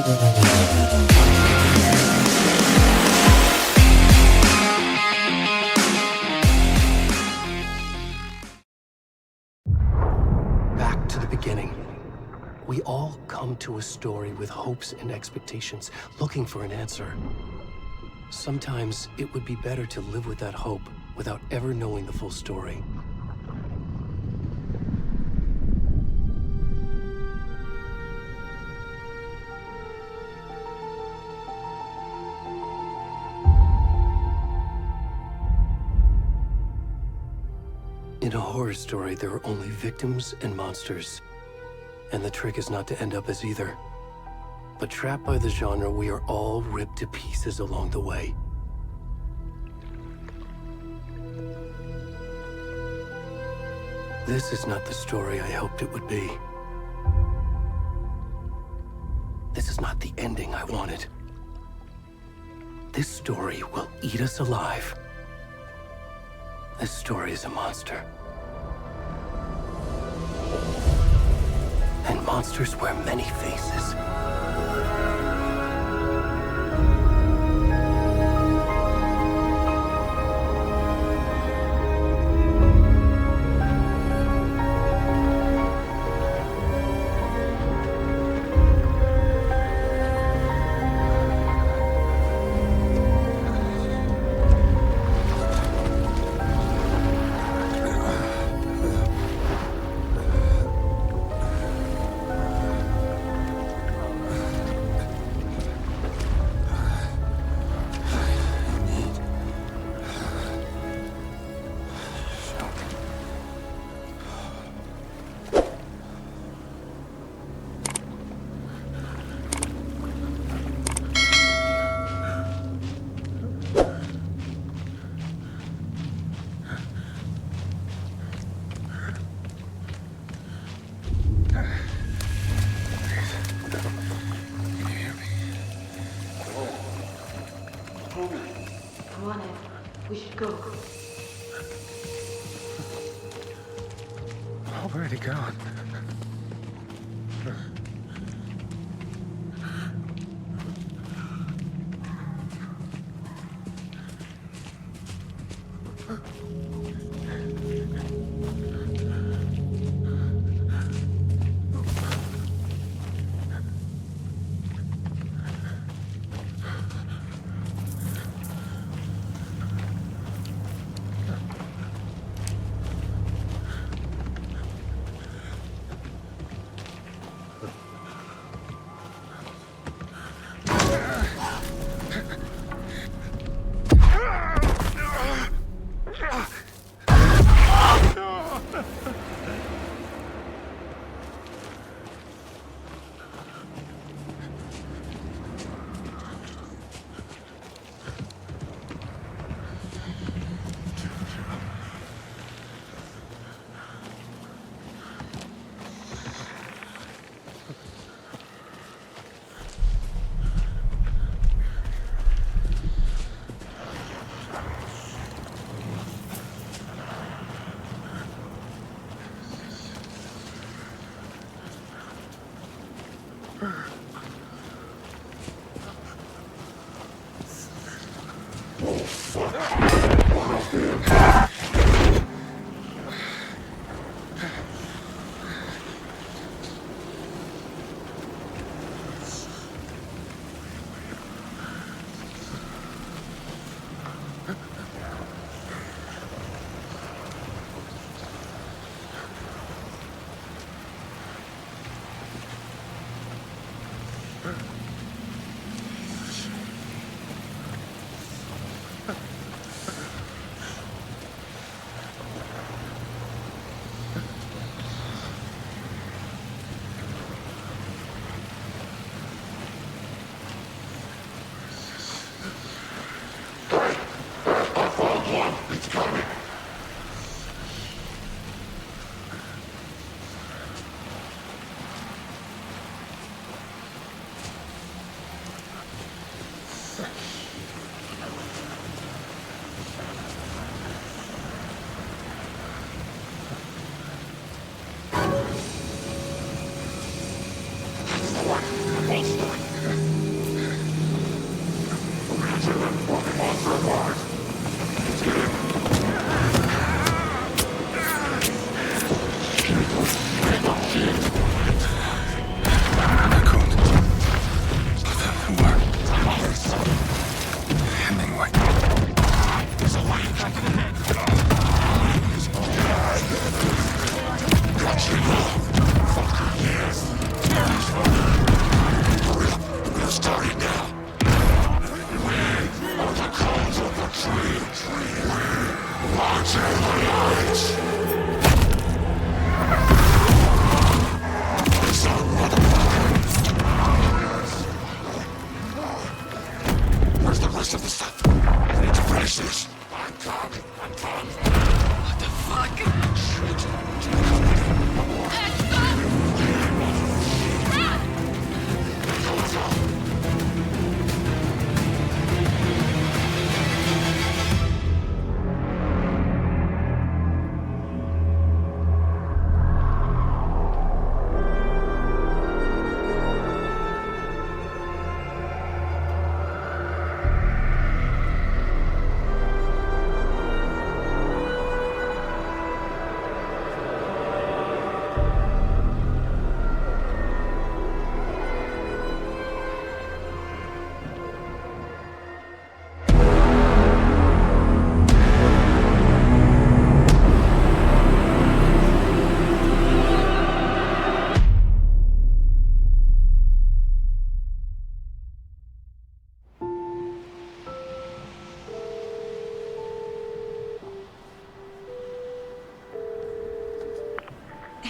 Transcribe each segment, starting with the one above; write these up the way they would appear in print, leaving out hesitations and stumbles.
Back to the beginning. We all come to a story with hopes and expectations, looking for an answer. Sometimes it would be better to live with that hope without ever knowing the full story. In a horror story, there are only victims and monsters. And the trick is not to end up as either. But trapped by the genre, we are all ripped to pieces along the way. This is not the story I hoped it would be. This is not the ending I wanted. This story will eat us alive. This story is a monster. And monsters wear many faces. Already gone.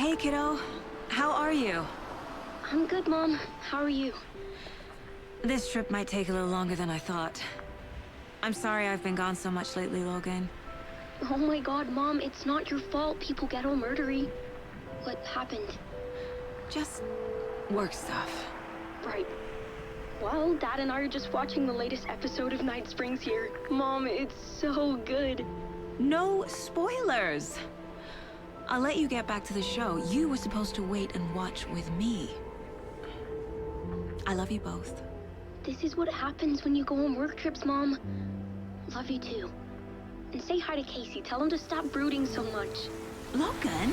Hey, kiddo. How are you? I'm good, Mom. How are you? This trip might take a little longer than I thought. I'm sorry I've been gone so much lately, Logan. Oh my god, Mom, it's not your fault people get all murdery. What happened? Just work stuff. Right. Well, Dad and I are just watching the latest episode of Night Springs here. Mom, it's so good. No spoilers! I'll let you get back to the show. You were supposed to wait and watch with me. I love you both. This is what happens when you go on work trips, Mom. Love you too. And say hi to Casey. Tell him to stop brooding so much. Logan?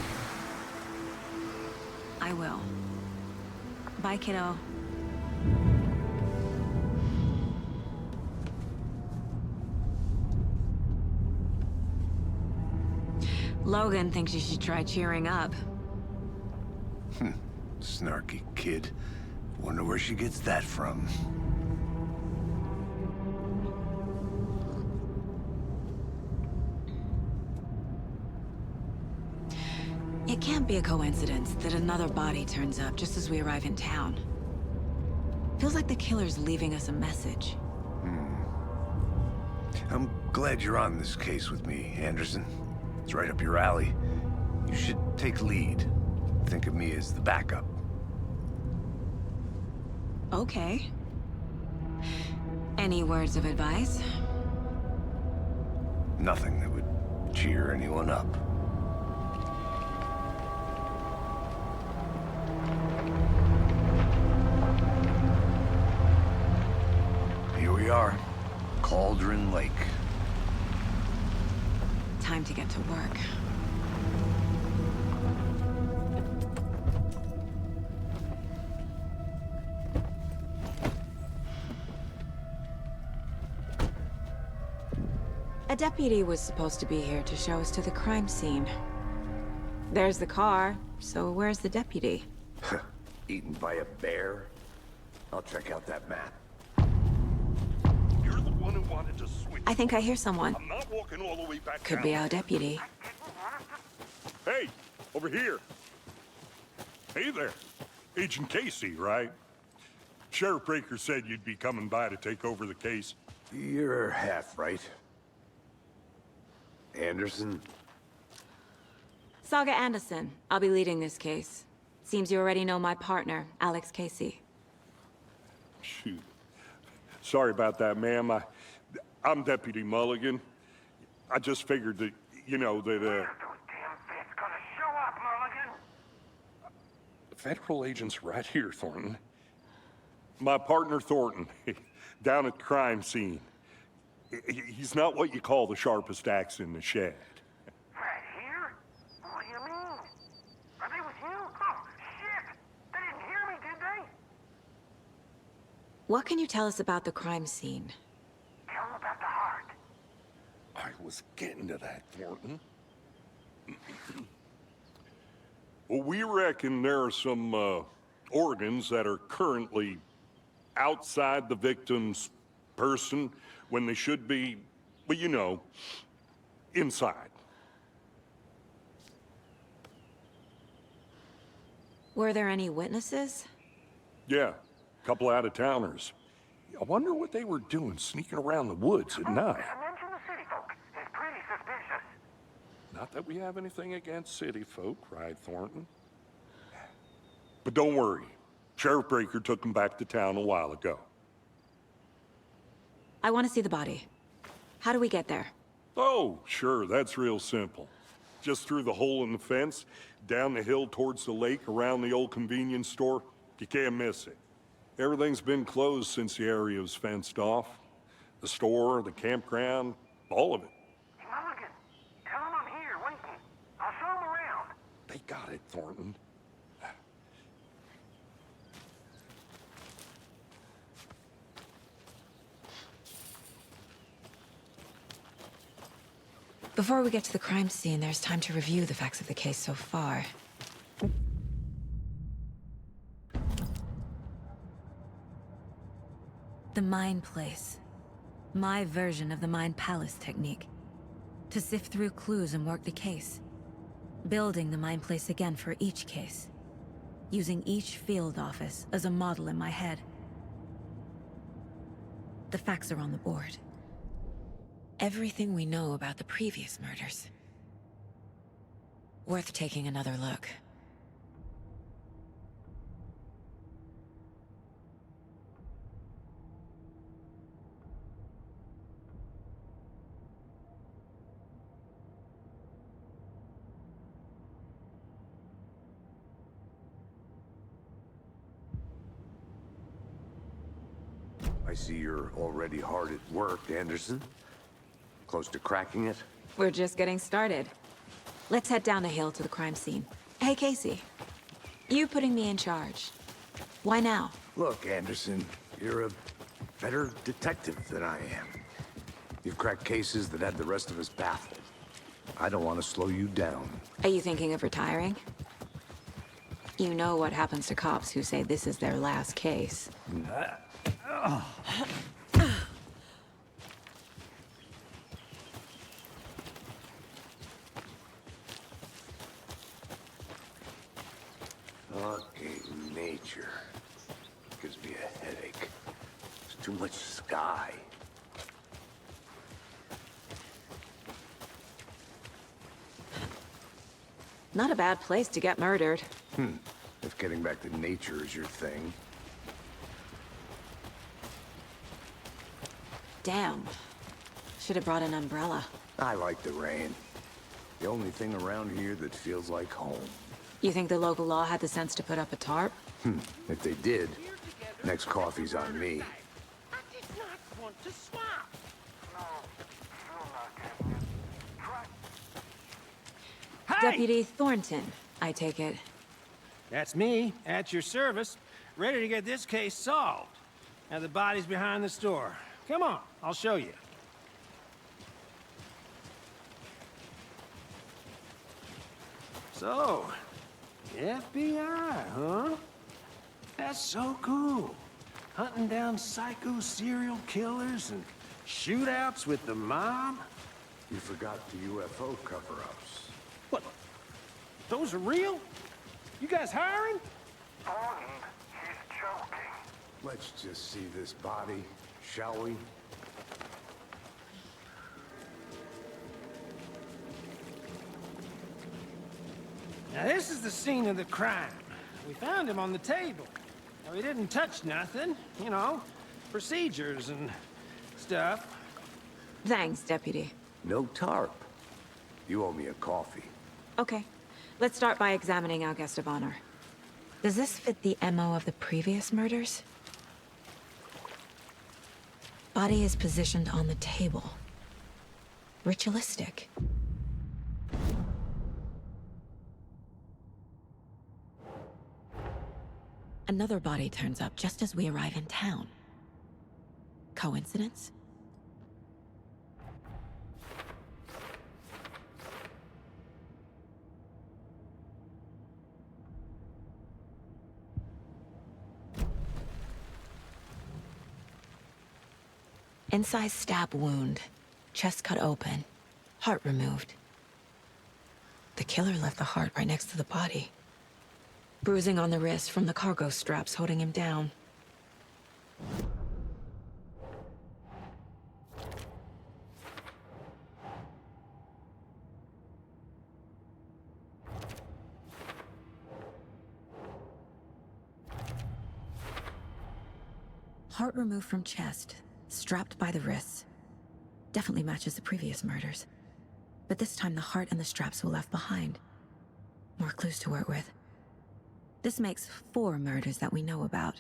I will. Bye, kiddo. Logan thinks you should try cheering up. Snarky kid. Wonder where she gets that from. It can't be a coincidence that another body turns up just as we arrive in town. Feels like the killer's leaving us a message. I'm glad you're on this case with me, Anderson. It's right up your alley. You should take lead. Think of me as the backup. Okay. Any words of advice? Nothing that would cheer anyone up. Here we are. Cauldron Lake. Time to get to work. A deputy was supposed to be here to show us to the crime scene. There's the car, so where's the deputy? Eaten by a bear? I'll check out that map. You're the one who wanted to switch. I think I hear someone. I'm not walking all the way back Could down. be our deputy. Hey, over here. Hey there. Agent Casey, right? Sheriff Breaker said you'd be coming by to take over the case. You're half right. Anderson? Saga Anderson. I'll be leading this case. Seems you already know my partner, Alex Casey. Shoot. Sorry about that, ma'am. I'm Deputy Mulligan. I just figured that, you know, that, Those damn feds gonna show up, Mulligan. The federal agent's right here, Thornton. My partner, Thornton, down at the crime scene. He's not what you call the sharpest axe in the shed. Right here? What do you mean? Are they with you? Oh, shit! They didn't hear me, did they? What can you tell us about the crime scene? Tell them about the heart. I was getting to that, Thornton. Well, we reckon there are some organs that are currently outside the victim's person when they should be, well, you know, inside. Were there any witnesses? Yeah, a couple out-of-towners. I wonder what they were doing sneaking around the woods at night. Mention the city folk. It's pretty suspicious. Not that we have anything against city folk, right, Thornton? But don't worry. Sheriff Breaker took them back to town a while ago. I want to see the body. How do we get there? Oh, sure, that's real simple. Just through the hole in the fence, down the hill towards the lake, around the old convenience store. You can't miss it. Everything's been closed since the area was fenced off. The store, the campground, all of it. Hey, Mulligan, tell them I'm here, waiting. I'll show them around. They got it, Thornton. Before we get to the crime scene, there's time to review the facts of the case so far. The Mind Place. My version of the Mind Palace technique. To sift through clues and work the case. building the mine place again for each case, using each field office as a model in my head. The facts are on the board. Everything we know about the previous murders. Worth taking another look. I see you're already hard at work, Anderson. Close to cracking it? We're just getting started. Let's head down the hill to the crime scene. Hey, Casey. You putting me in charge. Why now? Look, Anderson, you're a better detective than I am. You've cracked cases that had the rest of us baffled. I don't want to slow you down. Are you thinking of retiring? You know what happens to cops who say this is their last case. Fucking nature. Gives me a headache. There's too much sky. Not a bad place to get murdered. If getting back to nature is your thing. Damn. Should have brought an umbrella. I like the rain. The only thing around here that feels like home. You think the local law had the sense to put up a tarp? If they did, next coffee's on me. I did not want to swap. No, you're not getting Hey! Deputy Thornton, I take it. That's me, at your service, ready to get this case solved. Now the body's behind the store. Come on, I'll show you. So, FBI, huh? That's so cool. Hunting down psycho serial killers and shootouts with the mob. You forgot the UFO cover-ups. What? Those are real? You guys hiring? Thornton, he's joking. Let's just see this body, shall we? Now this is the scene of the crime. We found him on the table. Now, he didn't touch nothing, you know, procedures and stuff. Thanks, Deputy. No tarp. You owe me a coffee. Okay. Let's start by examining our guest of honor. Does this fit the MO of the previous murders? Body is positioned on the table. Ritualistic. Another body turns up just as we arrive in town. Coincidence? Incised stab wound. Chest cut open. Heart removed. The killer left the heart right next to the body. Bruising on the wrist from the cargo straps holding him down. Heart removed from chest, strapped by the wrists. Definitely matches the previous murders. But this time the heart and the straps were left behind. More clues to work with. This makes 4 murders that we know about.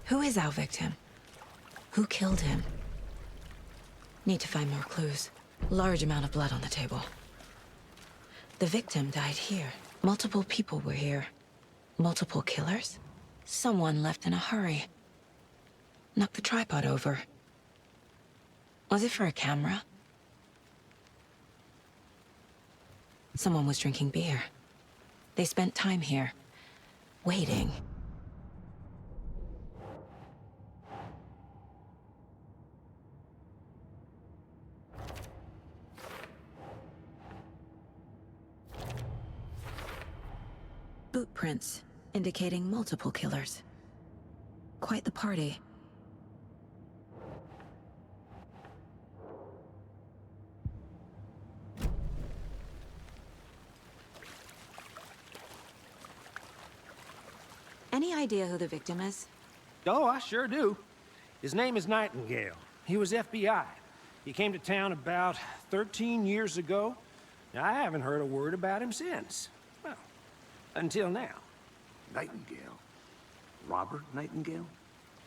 Who is our victim? Who killed him? Need to find more clues. Large amount of blood on the table. The victim died here. Multiple people were here. Multiple killers? Someone left in a hurry. Knocked the tripod over. Was it for a camera? Someone was drinking beer. They spent time here, waiting. footprints, indicating multiple killers. Quite the party. Any idea who the victim is? Oh, I sure do. His name is Nightingale. He was FBI. He came to town about 13 years ago. I haven't heard a word about him since. Well, until now. Nightingale? Robert Nightingale?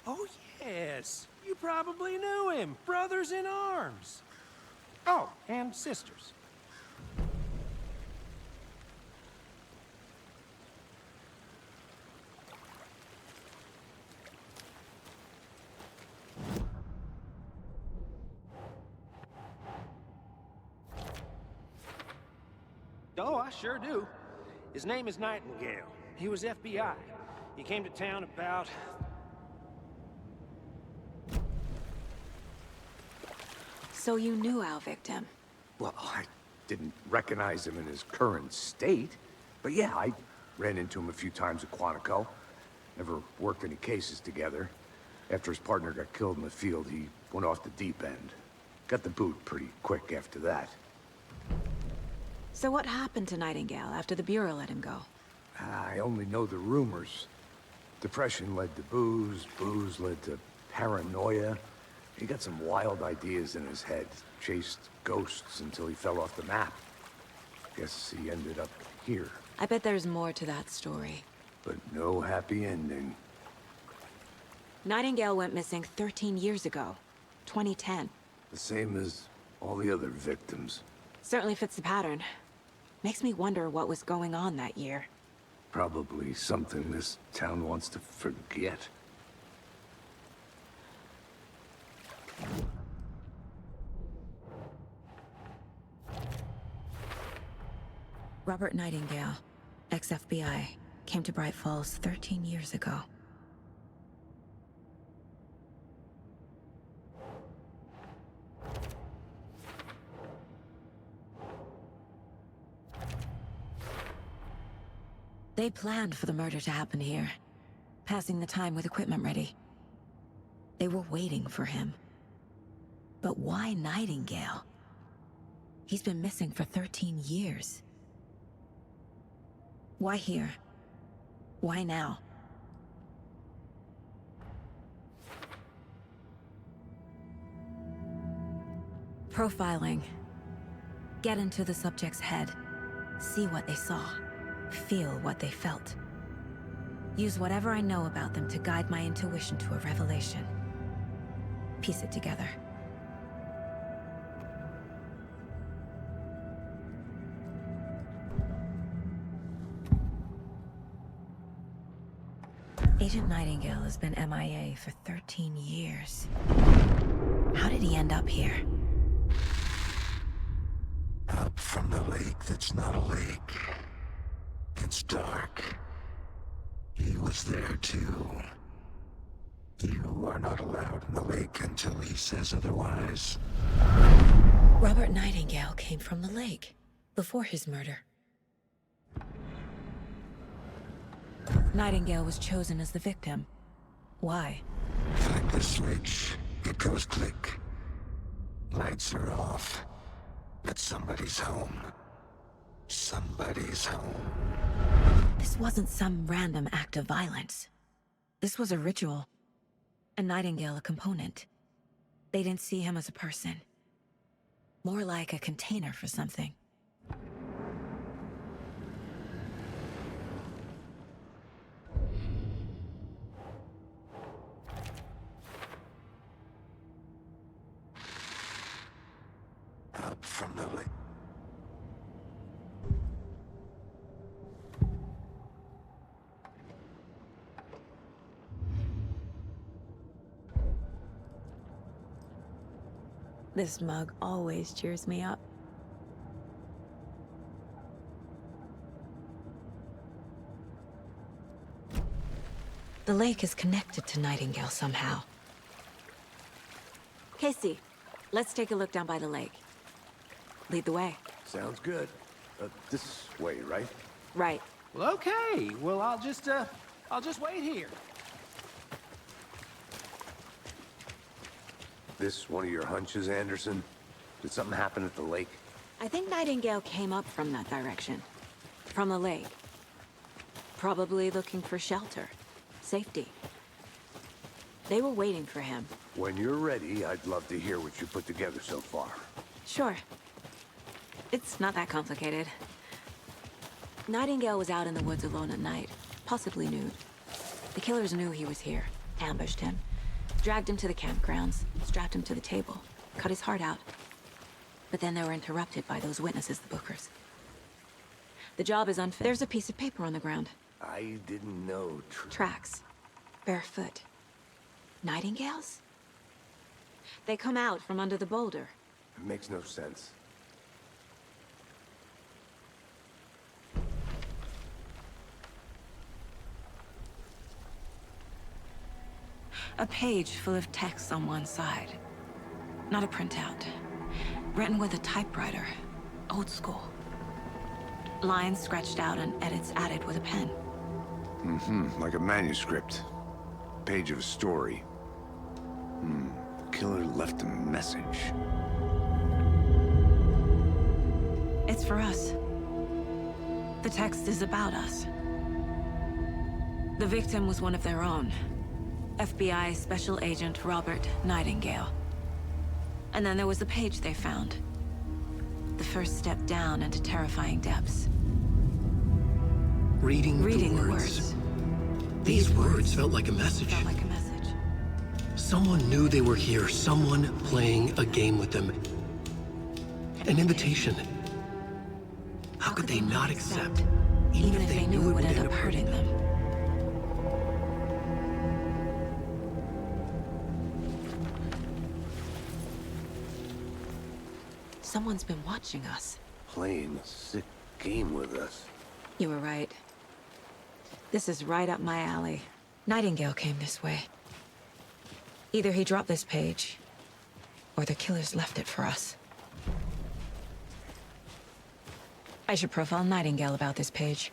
Oh, yes. You probably knew him. Brothers in arms. Oh, and sisters. Oh, I sure do. His name is Nightingale. He was FBI. He came to town about... So you knew our victim? Well, I didn't recognize him in his current state. But yeah, I ran into him a few times at Quantico. Never worked any cases together. After his partner got killed in the field, he went off the deep end. Got the boot pretty quick after that. So what happened to Nightingale after the Bureau let him go? I only know the rumors. Depression led to booze, booze led to paranoia. He got some wild ideas in his head, chased ghosts until he fell off the map. Guess he ended up here. I bet there's more to that story. But no happy ending. Nightingale went missing 13 years ago, 2010. The same as all the other victims. Certainly fits the pattern. Makes me wonder what was going on that year. Probably something this town wants to forget. Robert Nightingale, ex-FBI, came to Bright Falls 13 years ago. They planned for the murder to happen here, passing the time with equipment ready. They were waiting for him. But why Nightingale? He's been missing for 13 years. Why here? Why now? Profiling. Get into the subject's head. See what they saw. Feel what they felt. Use whatever I know about them to guide my intuition to a revelation. Piece it together. Agent Nightingale has been MIA for 13 years. How did he end up here? Up from the lake that's not a lake. It's dark. He was there too. You are not allowed in the lake until he says otherwise. Robert Nightingale came from the lake, before his murder. Nightingale was chosen as the victim. Why? Flip the switch, it goes click. Lights are off. But somebody's home. Somebody's home. This wasn't some random act of violence. This was a ritual. And Nightingale a component. They didn't see him as a person. More like a container for something. Up from the lake. This mug always cheers me up. The lake is connected to Nightingale somehow. Casey, let's take a look down by the lake. Lead the way. Sounds good. This way, right? Right. Well, okay. Well, I'll just wait here. This one of your hunches, Anderson? Did something happen at the lake? I think Nightingale came up from that direction. From the lake. Probably looking for shelter. Safety. They were waiting for him. When you're ready, I'd love to hear what you put together so far. Sure. It's not that complicated. Nightingale was out in the woods alone at night, possibly nude. The killers knew he was here, ambushed him, dragged him to the campgrounds, strapped him to the table, cut his heart out. But then they were interrupted by those witnesses, the Bookers. The job is unfinished. There's a piece of paper on the ground. I didn't know. Tracks. Barefoot. Nightingales? They come out from under the boulder. It makes no sense. A page full of text on one side. Not a printout. Written with a typewriter. Old school. Lines scratched out and edits added with a pen. Like a manuscript. Page of a story. Killer left a message. It's for us. The text is about us. The victim was one of their own. FBI Special Agent Robert Nightingale. And then there was the page they found. The first step down into terrifying depths. Reading the words. These words felt like a message. Felt like a message. Someone knew they were here, someone playing a game with them. An invitation. How could they not accept, even if they knew it would end up hurting them? Someone's been watching us. Playing a sick game with us. You were right. This is right up my alley. Nightingale came this way. Either he dropped this page, or the killers left it for us. I should profile Nightingale about this page.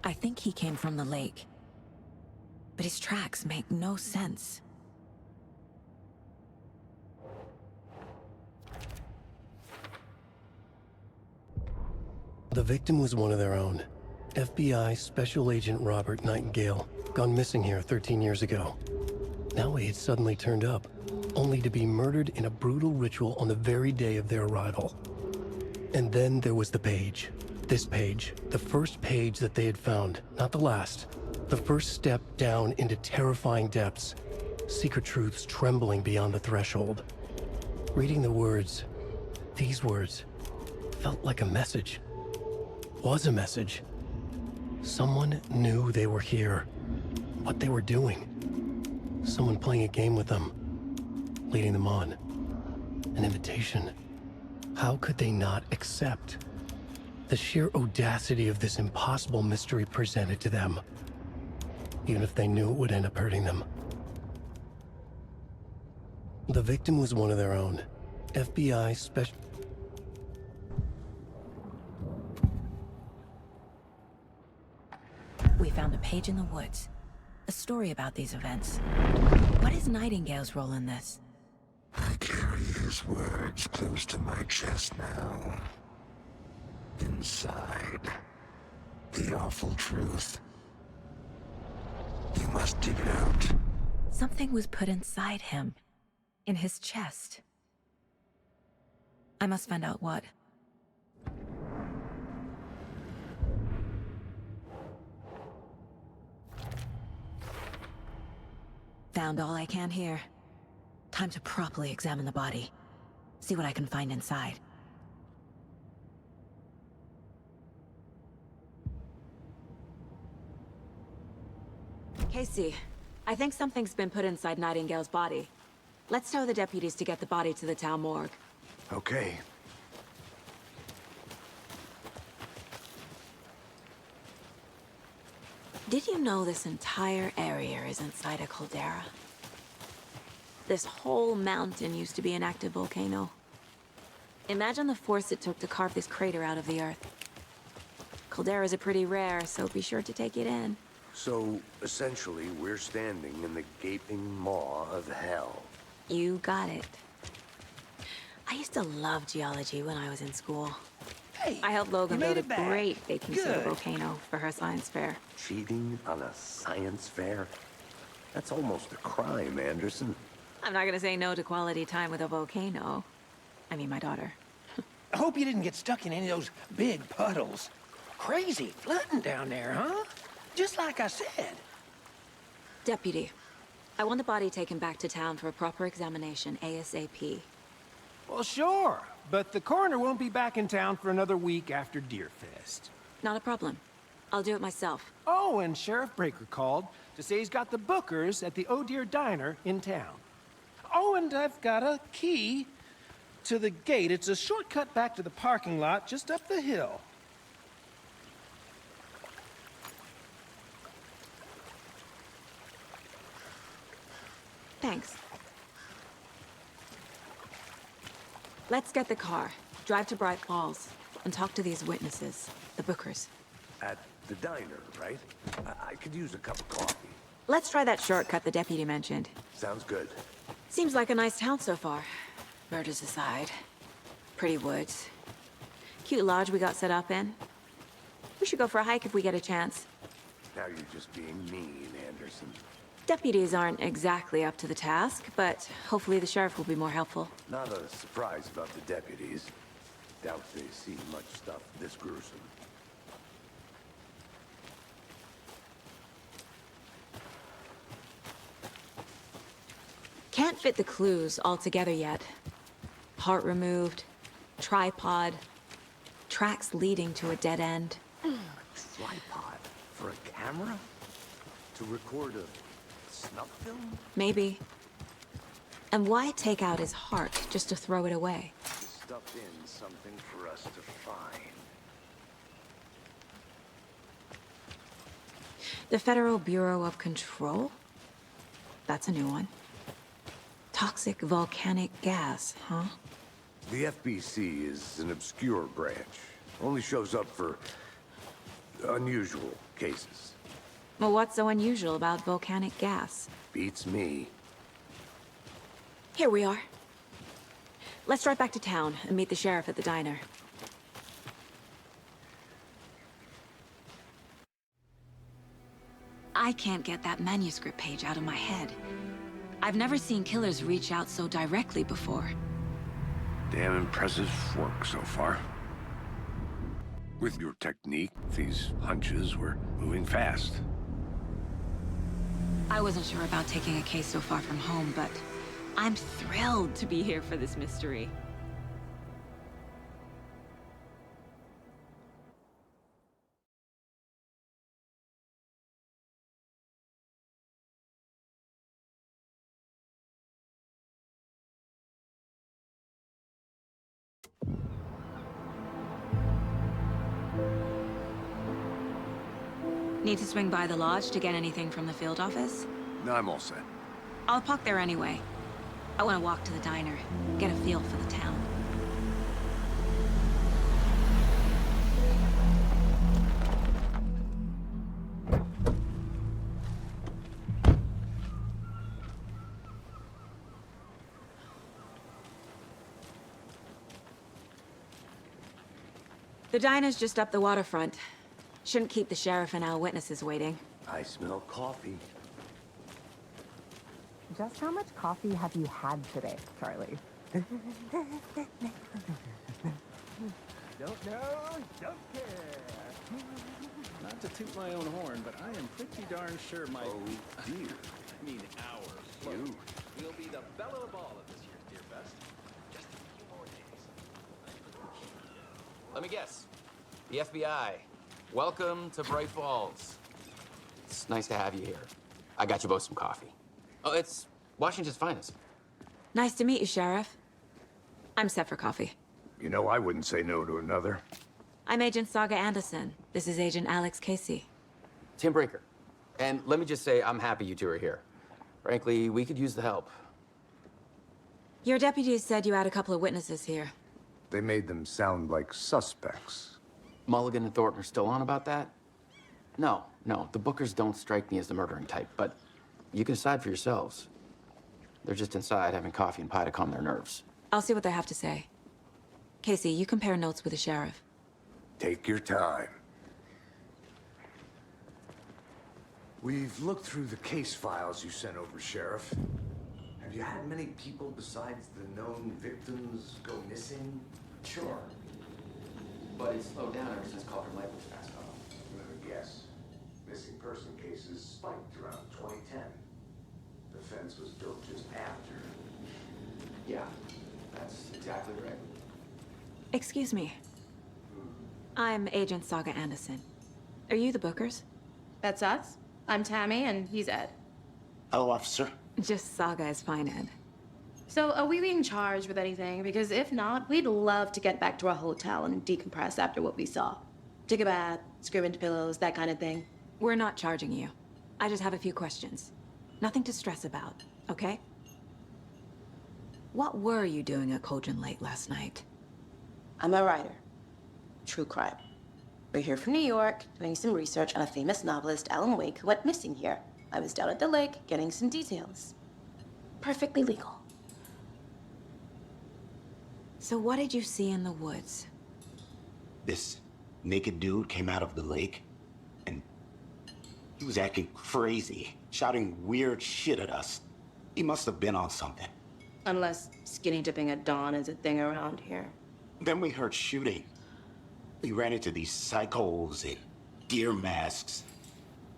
I think he came from the lake. But his tracks make no sense. The victim was one of their own. FBI Special Agent Robert Nightingale, gone missing here 13 years ago. Now he had suddenly turned up, only to be murdered in a brutal ritual on the very day of their arrival. And then there was the page. This page, the first page that they had found, not the last. The first step down into terrifying depths. Secret truths trembling beyond the threshold. Reading the words, these words, felt like a message. Was a message. Someone knew they were here. What they were doing. Someone playing a game with them. Leading them on. An invitation. How could they not accept? The sheer audacity of this impossible mystery presented to them. Even if they knew it would end up hurting them. The victim was one of their own. FBI Special... We found a page in the woods. A story about these events. What is Nightingale's role in this? I carry his words close to my chest now. Inside, the awful truth. You must dig it out. Something was put inside him. In his chest. I must find out what. Found all I can here. Time to properly examine the body. See what I can find inside. Casey, I think something's been put inside Nightingale's body. Let's tell the deputies to get the body to the town morgue. Okay. Did you know this entire area is inside a caldera? This whole mountain used to be an active volcano. Imagine the force it took to carve this crater out of the earth. Calderas are pretty rare, so be sure to take it in. So, essentially, we're standing in the gaping maw of hell. You got it. I used to love geology when I was in school. Hey, I helped Logan you made build a it back. great baking soda Good. volcano for her science fair. Cheating on a science fair? That's almost a crime, Anderson. I'm not gonna say no to quality time with a volcano. I mean, my daughter. I hope you didn't get stuck in any of those big puddles. Crazy flooding down there, huh? Just like I said. Deputy, I want the body taken back to town for a proper examination ASAP. Well, sure. But the coroner won't be back in town for another week after Deerfest. Not a problem. I'll do it myself. Oh, and Sheriff Breaker called to say he's got the Bookers at the Oh Dear Diner in town. Oh, and I've got a key to the gate. It's a shortcut back to the parking lot just up the hill. Thanks. Let's get the car, drive to Bright Falls, and talk to these witnesses, the Bookers. At the diner, right? I could use a cup of coffee. Let's try that shortcut the deputy mentioned. Sounds good. Seems like a nice town so far. Murders aside. Pretty woods. Cute lodge we got set up in. We should go for a hike if we get a chance. Now you're just being mean, Anderson. Deputies aren't exactly up to the task, but hopefully the sheriff will be more helpful. Not a surprise about the deputies. Doubt they see much stuff this gruesome. Can't fit the clues all together yet. Heart removed, tripod, tracks leading to a dead end. A tripod for a camera? To record a snuff film? Maybe. And why take out his heart just to throw it away? Stuffed in something for us to find. The Federal Bureau of Control? That's a new one. Toxic volcanic gas, huh? The FBC is an obscure branch. Only shows up for unusual cases. Well, what's so unusual about volcanic gas? Beats me. Here we are. Let's drive back to town and meet the sheriff at the diner. I can't get that manuscript page out of my head. I've never seen killers reach out so directly before. Damn impressive work so far. With your technique, these hunches were moving fast. I wasn't sure about taking a case so far from home, but I'm thrilled to be here for this mystery. Need to swing by the lodge to get anything from the field office? No, I'm all set. I'll park there anyway. I want to walk to the diner, get a feel for the town. The diner's just up the waterfront. Shouldn't keep the sheriff and our witnesses waiting. I smell coffee. Just how much coffee have you had today, Charlie? Don't know, don't care. Not to toot my own horn, but I am pretty darn sure my... Oh, dear. I mean, our float will be the belle of the ball at this year's Deerfest. Just a few more days. Let me guess. The FBI. Welcome to Bright Falls. It's nice to have you here. I got you both some coffee. Oh, it's Washington's finest. Nice to meet you, Sheriff. I'm set for coffee. You know, I wouldn't say no to another. I'm Agent Saga Anderson. This is Agent Alex Casey. Tim Breaker. And let me just say, I'm happy you two are here. Frankly, we could use the help. Your deputies said you had a couple of witnesses here. They made them sound like suspects. Mulligan and Thornton are still on about that? No, the Bookers don't strike me as the murdering type, but you can decide for yourselves. They're just inside having coffee and pie to calm their nerves. I'll see what they have to say. Casey, you compare notes with the sheriff. Take your time. We've looked through the case files you sent over, Sheriff. Have you had many people besides the known victims go missing? Sure. But it's slowed down ever since Calder Light was passed off. Let me guess. Missing person cases spiked around 2010. The fence was built just after. Yeah, that's exactly right. Excuse me. I'm Agent Saga Anderson. Are you the Bookers? That's us. I'm Tammy, and he's Ed. Hello, officer. Just Saga is fine, Ed. So, are we being charged with anything? Because if not, we'd love to get back to our hotel and decompress after what we saw. Take a bath, scream into pillows, that kind of thing. We're not charging you. I just have a few questions. Nothing to stress about, okay? What were you doing at Cauldron Lake last night? I'm a writer. True crime. We're here from New York, doing some research on a famous novelist, Alan Wake, who went missing here. I was down at the lake, getting some details. Perfectly legal. So what did you see in the woods? This naked dude came out of the lake, and he was acting crazy, shouting weird shit at us. He must have been on something. Unless skinny dipping at dawn is a thing around here. Then we heard shooting. We ran into these psychos in deer masks.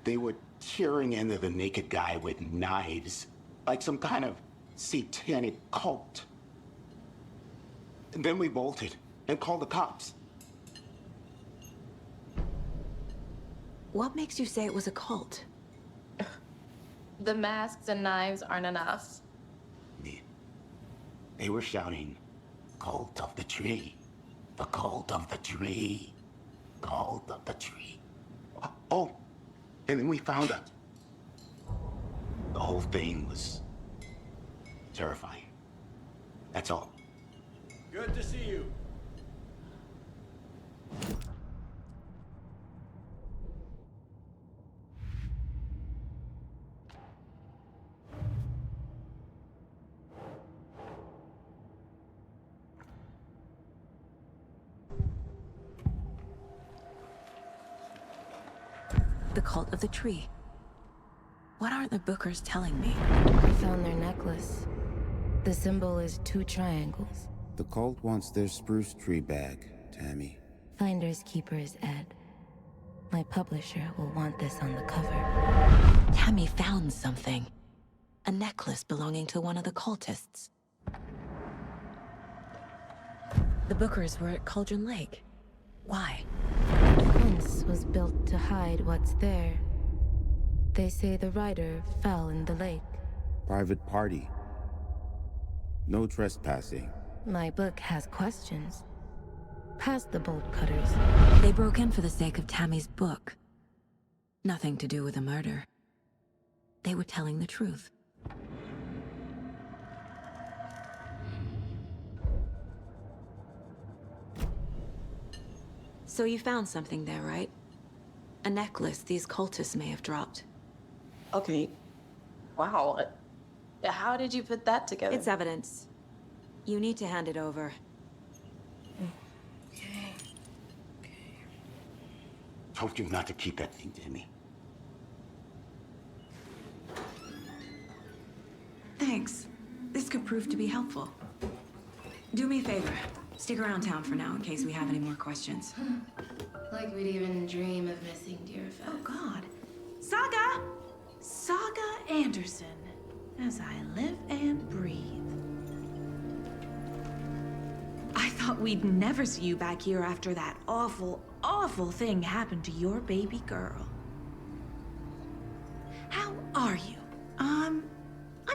They were tearing into the naked guy with knives, like some kind of satanic cult. And then we bolted and called the cops. What makes you say it was a cult? The masks and knives aren't enough. They were shouting, "Cult of the tree. The cult of the tree. Cult of the tree." Oh, and then we found out. The whole thing was terrifying. That's all. Good to see you. The cult of the tree. What aren't the Bookers telling me? I found their necklace. The symbol is 2 triangles. The cult wants their spruce tree back, Tammy. Finders keepers, Ed. My publisher will want this on the cover. Tammy found something. A necklace belonging to one of the cultists. The Bookers were at Cauldron Lake. Why? The fence was built to hide what's there. They say the writer fell in the lake. Private party. No trespassing. My book has questions. Past the bolt cutters. They broke in for the sake of Tammy's book. Nothing to do with the murder. They were telling the truth. So you found something there, right? A necklace these cultists may have dropped. Okay. Wow. How did you put that together? It's evidence. You need to hand it over. Okay. Told you not to keep that thing, Tammy. Thanks. This could prove to be helpful. Do me a favor. Stick around town for now in case we have any more questions. Like we'd even dream of missing dear fat. Oh, God. Saga! Saga Anderson. As I live and breathe. I thought we'd never see you back here after that awful, awful thing happened to your baby girl. How are you? I'm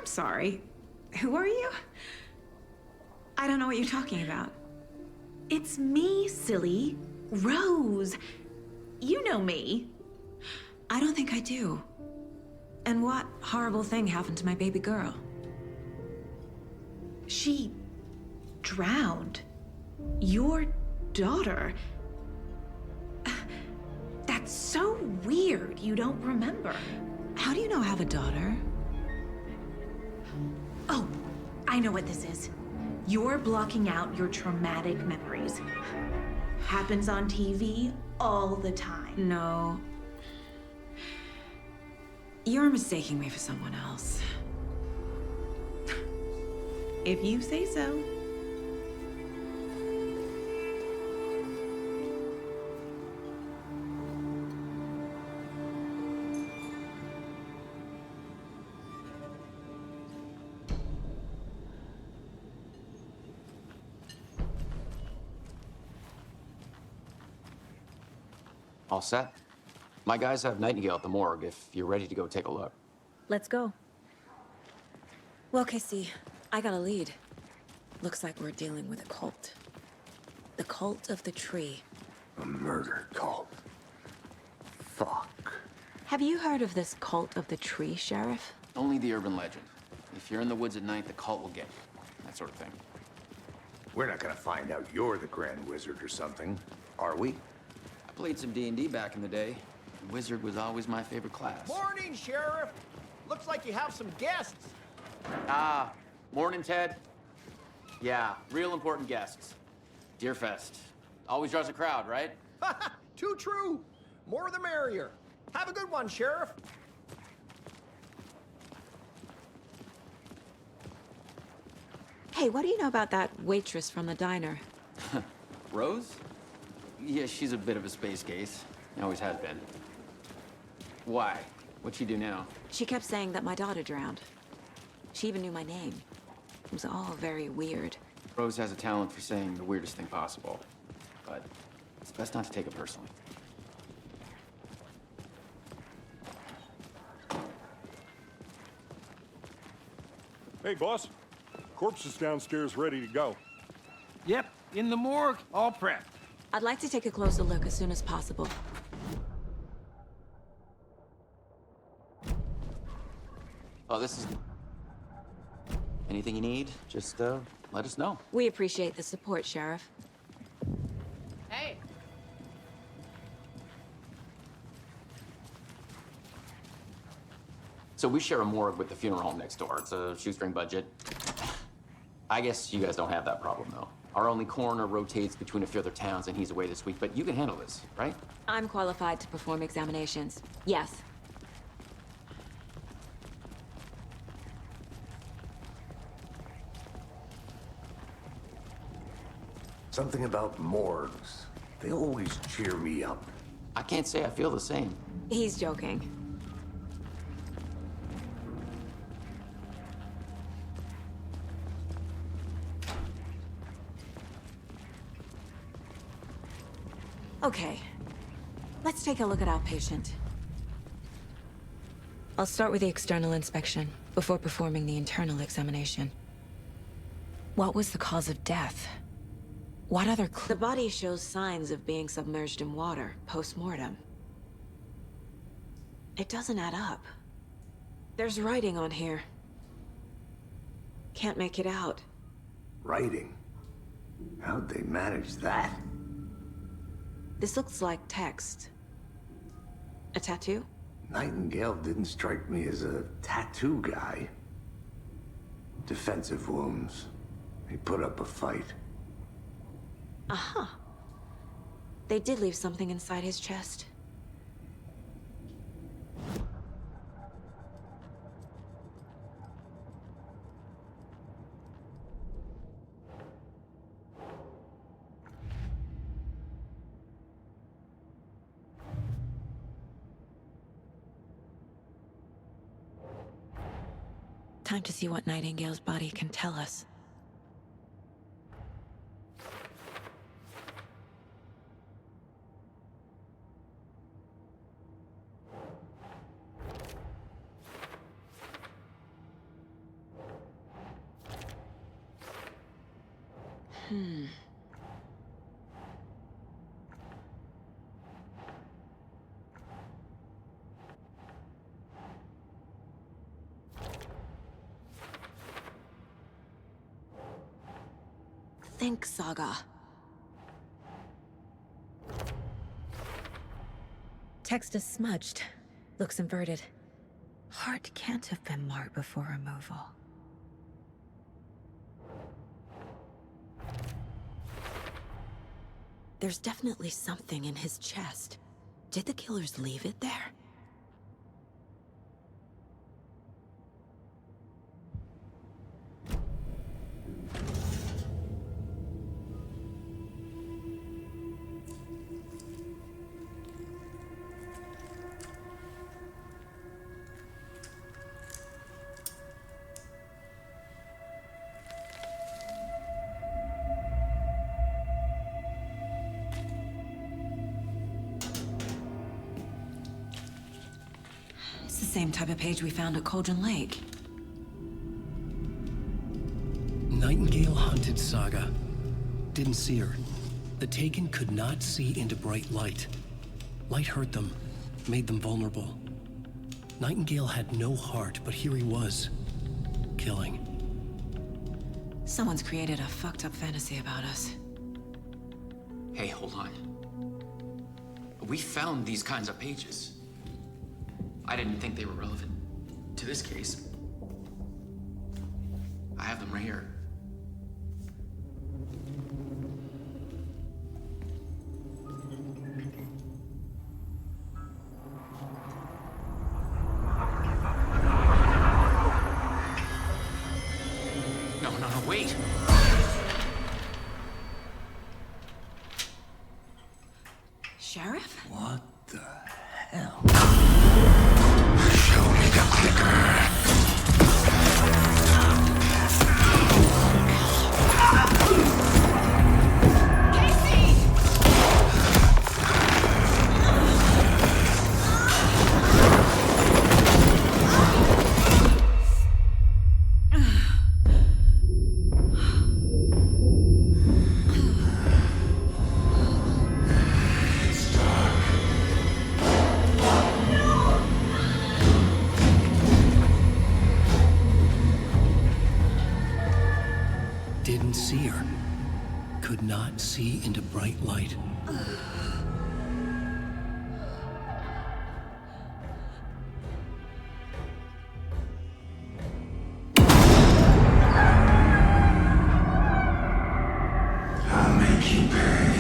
sorry. Who are you? I don't know what you're talking about. It's me, silly. Rose. You know me. I don't think I do. And what horrible thing happened to my baby girl? She drowned. Your daughter. That's so weird you don't remember. How do you know I have a daughter? Oh, I know what this is. You're blocking out your traumatic memories. Happens on TV all the time. No. You're mistaking me for someone else. If you say so. All set? My guys have Nightingale at the morgue if you're ready to go take a look. Let's go. Well, Casey, I got a lead. Looks like we're dealing with a cult. The cult of the tree. A murder cult. Fuck. Have you heard of this cult of the tree, Sheriff? Only the urban legend. If you're in the woods at night, the cult will get you. That sort of thing. We're not gonna find out you're the Grand Wizard or something, are we? I played some D&D back in the day. Wizard was always my favorite class. Morning, Sheriff. Looks like you have some guests. Ah, morning, Ted. Yeah, real important guests. Deerfest. Always draws a crowd, right? Too true. More the merrier. Have a good one, Sheriff. Hey, what do you know about that waitress from the diner? Rose? Yeah, she's a bit of a space case. Always has been. Why? What'd she do now? She kept saying that my daughter drowned. She even knew my name. It was all very weird. Rose has a talent for saying the weirdest thing possible. But it's best not to take it personally. Hey, boss. Corpse is downstairs ready to go. Yep, in the morgue, all prepped. I'd like to take a closer look as soon as possible. Oh, this is... Anything you need, just let us know. We appreciate the support, Sheriff. Hey! So we share a morgue with the funeral home next door. It's a shoestring budget. I guess you guys don't have that problem, though. Our only coroner rotates between a few other towns, and he's away this week, but you can handle this, right? I'm qualified to perform examinations. Yes. Something about morgues. They always cheer me up. I can't say I feel the same. He's joking. Okay. Let's take a look at our patient. I'll start with the external inspection before performing the internal examination. What was the cause of death? What other The body shows signs of being submerged in water post-mortem. It doesn't add up. There's writing on here. Can't make it out. Writing? How'd they manage that? This looks like text. A tattoo? Nightingale didn't strike me as a tattoo guy. Defensive wounds. He put up a fight. Uh-huh. They did leave something inside his chest. Time to see what Nightingale's body can tell us. think, Saga. Text is smudged. Looks inverted. Heart can't have been marked before removal. There's definitely something in his chest. Did the killers leave it there? It's the same type of page we found at Cauldron Lake. Nightingale hunted Saga. Didn't see her. The Taken could not see into bright light. Light hurt them, made them vulnerable. Nightingale had no heart, but here he was, killing. Someone's created a fucked up fantasy about us. Hey, hold on. We found these kinds of pages. I didn't think they were relevant to this case. I have them right here. No, wait! Sheriff? What the hell? Show me the clicker. Didn't see her. Could not see into bright light. I'll make you pay.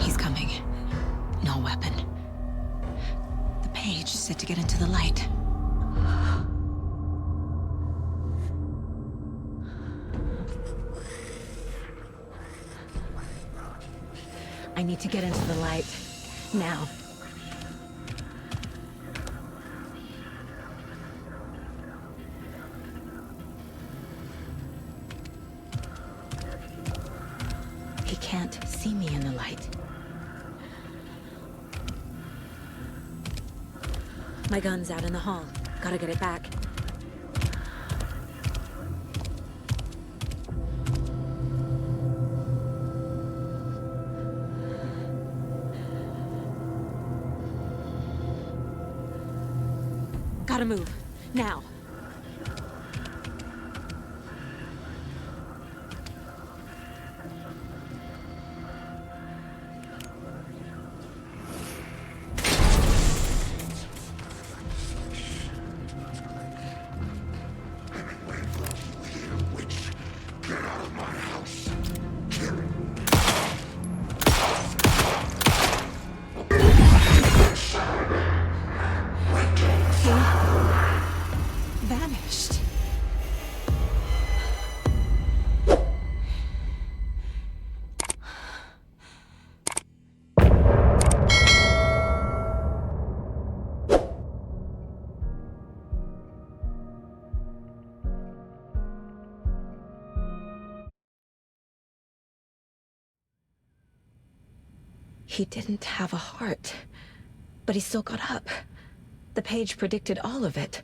He's coming. No weapon. The page said to get into the light. I need to get into the light. Now. He can't see me in the light. My gun's out in the hall. Gotta get it back. Gotta move. Now. Get out of my house. Vanished. He didn't have a heart, but he still got up. The page predicted all of it.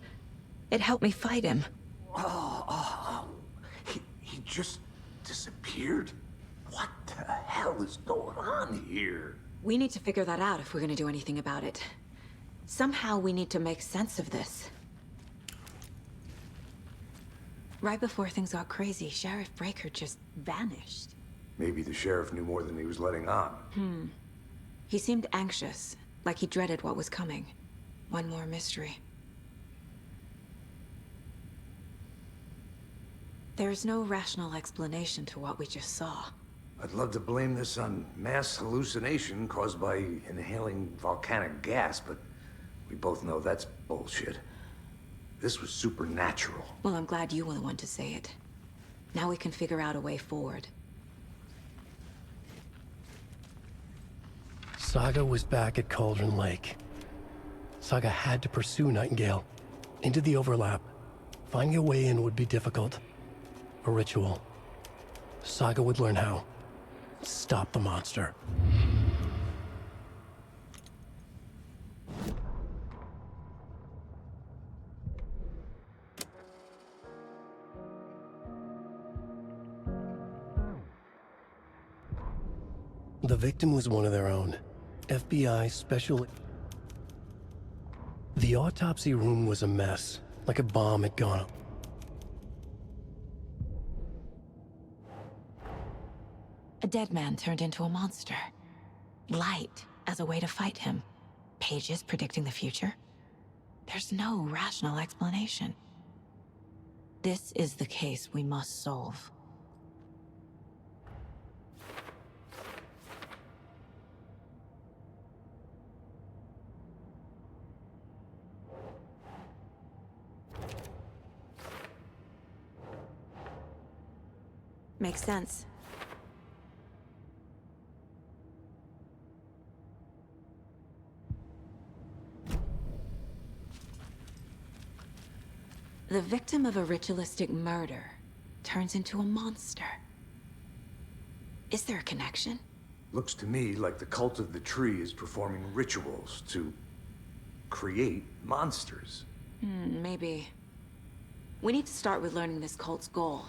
It helped me fight him. He just disappeared? What the hell is going on here? We need to figure that out if we're gonna do anything about it. Somehow we need to make sense of this. Right before things got crazy, Sheriff Breaker just vanished. Maybe the sheriff knew more than he was letting on. He seemed anxious, like he dreaded what was coming. One more mystery. There's no rational explanation to what we just saw. I'd love to blame this on mass hallucination caused by inhaling volcanic gas, but we both know that's bullshit. This was supernatural. Well, I'm glad you were the one to say it. Now we can figure out a way forward. Saga was back at Cauldron Lake. Saga had to pursue Nightingale into the overlap. Finding a way in would be difficult. A ritual. Saga would learn how. Stop the monster. The victim was one of their own. FBI special... The autopsy room was a mess, like a bomb had gone up. A dead man turned into a monster. Light as a way to fight him. Pages predicting the future. There's no rational explanation. This is the case we must solve. Makes sense. The victim of a ritualistic murder turns into a monster. Is there a connection? Looks to me like the cult of the tree is performing rituals to create monsters. Maybe. We need to start with learning this cult's goal,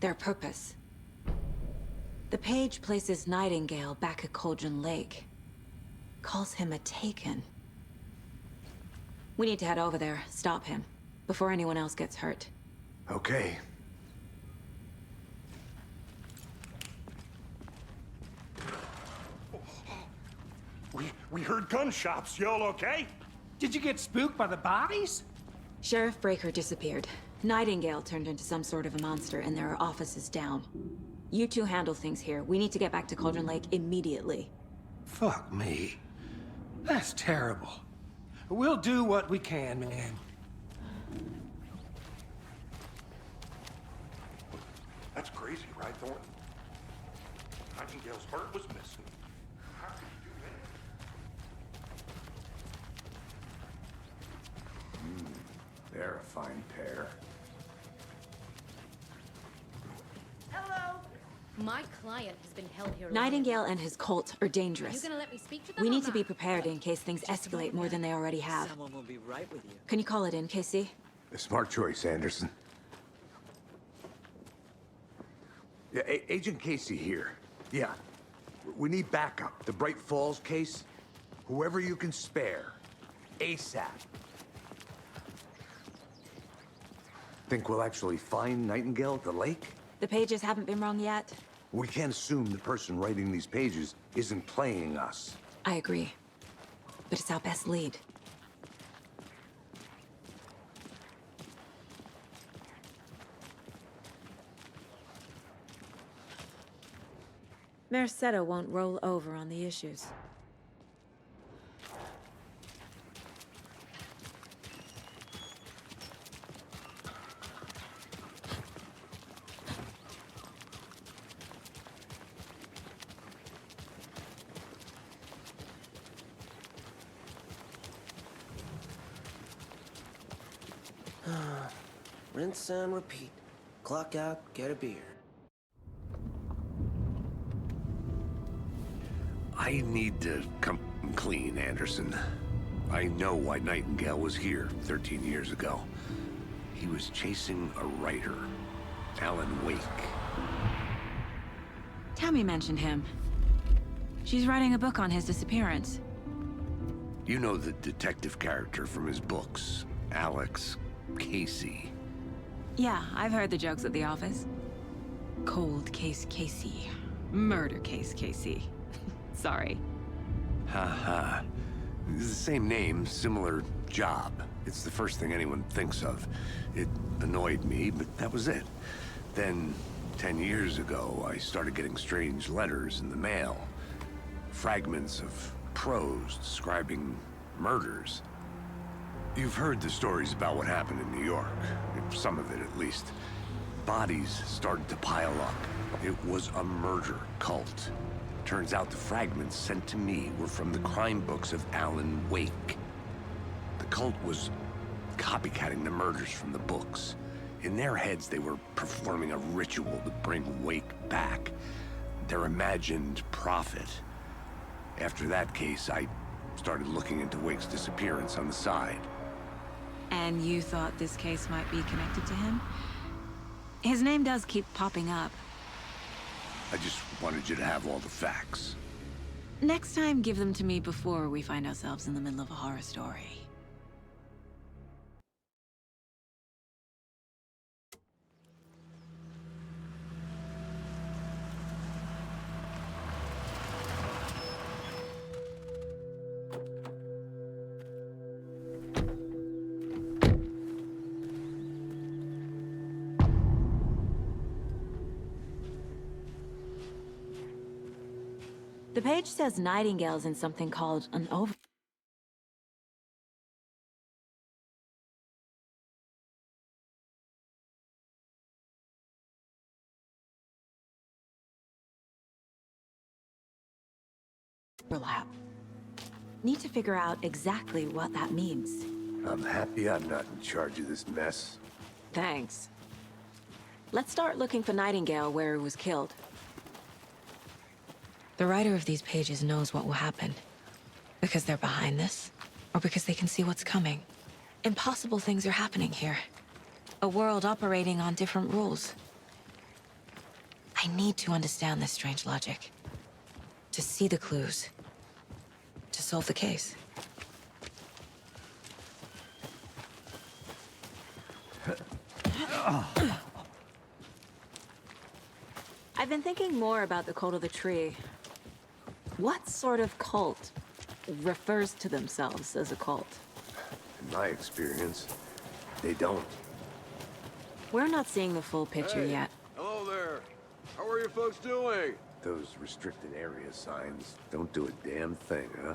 their purpose. The page places Nightingale back at Cauldron Lake. Calls him a Taken. We need to head over there, stop him, before anyone else gets hurt. Okay. We heard gunshots. Y'all okay? Did you get spooked by the bodies? Sheriff Breaker disappeared. Nightingale turned into some sort of a monster, and there are offices down. You two handle things here. We need to get back to Cauldron Lake immediately. Fuck me. That's terrible. We'll do what we can, man. That's crazy, right, Thornton? Nightingale's heart was missing. How could you do that? They're a fine pair. Hello. My client has been held here. Nightingale and his cult are dangerous. Are you gonna let me speak to them? We or need to be not? prepared in case things escalate more than they already have. Someone will be right with you. Can you call it in, Casey? A smart choice, Anderson. Yeah, Agent Casey here. Yeah. We need backup. The Bright Falls case. Whoever you can spare. ASAP. Think we'll actually find Nightingale at the lake? The pages haven't been wrong yet. We can't assume the person writing these pages isn't playing us. I agree. But it's our best lead. Mercado won't roll over on the issues. Rinse and repeat. Clock out, get a beer. I need to come clean, Anderson. I know why Nightingale was here 13 years ago. He was chasing a writer, Alan Wake. Tammy mentioned him. She's writing a book on his disappearance. You know the detective character from his books, Alex Casey. Yeah, I've heard the jokes at the office. Cold case Casey. Murder case Casey. Sorry. Ha. The same name, similar job. It's the first thing anyone thinks of. It annoyed me, but that was it. Then, 10 years ago, I started getting strange letters in the mail. Fragments of prose describing murders. You've heard the stories about what happened in New York. Some of it, at least. Bodies started to pile up. It was a murder cult. Turns out the fragments sent to me were from the crime books of Alan Wake. The cult was copycatting the murders from the books. In their heads, they were performing a ritual to bring Wake back. Their imagined prophet. After that case, I started looking into Wake's disappearance on the side. And you thought this case might be connected to him? His name does keep popping up. I just wanted you to have all the facts. Next time, give them to me before we find ourselves in the middle of a horror story. The page says Nightingale's in something called an overlap. Need to figure out exactly what that means. I'm happy I'm not in charge of this mess. Thanks. Let's start looking for Nightingale where he was killed. The writer of these pages knows what will happen. Because they're behind this, or because they can see what's coming. Impossible things are happening here. A world operating on different rules. I need to understand this strange logic. To see the clues. To solve the case. I've been thinking more about the cult of the tree. What sort of cult refers to themselves as a cult? In my experience, they don't. We're not seeing the full picture yet. Hello there. How are you folks doing? Those restricted area signs don't do a damn thing, huh?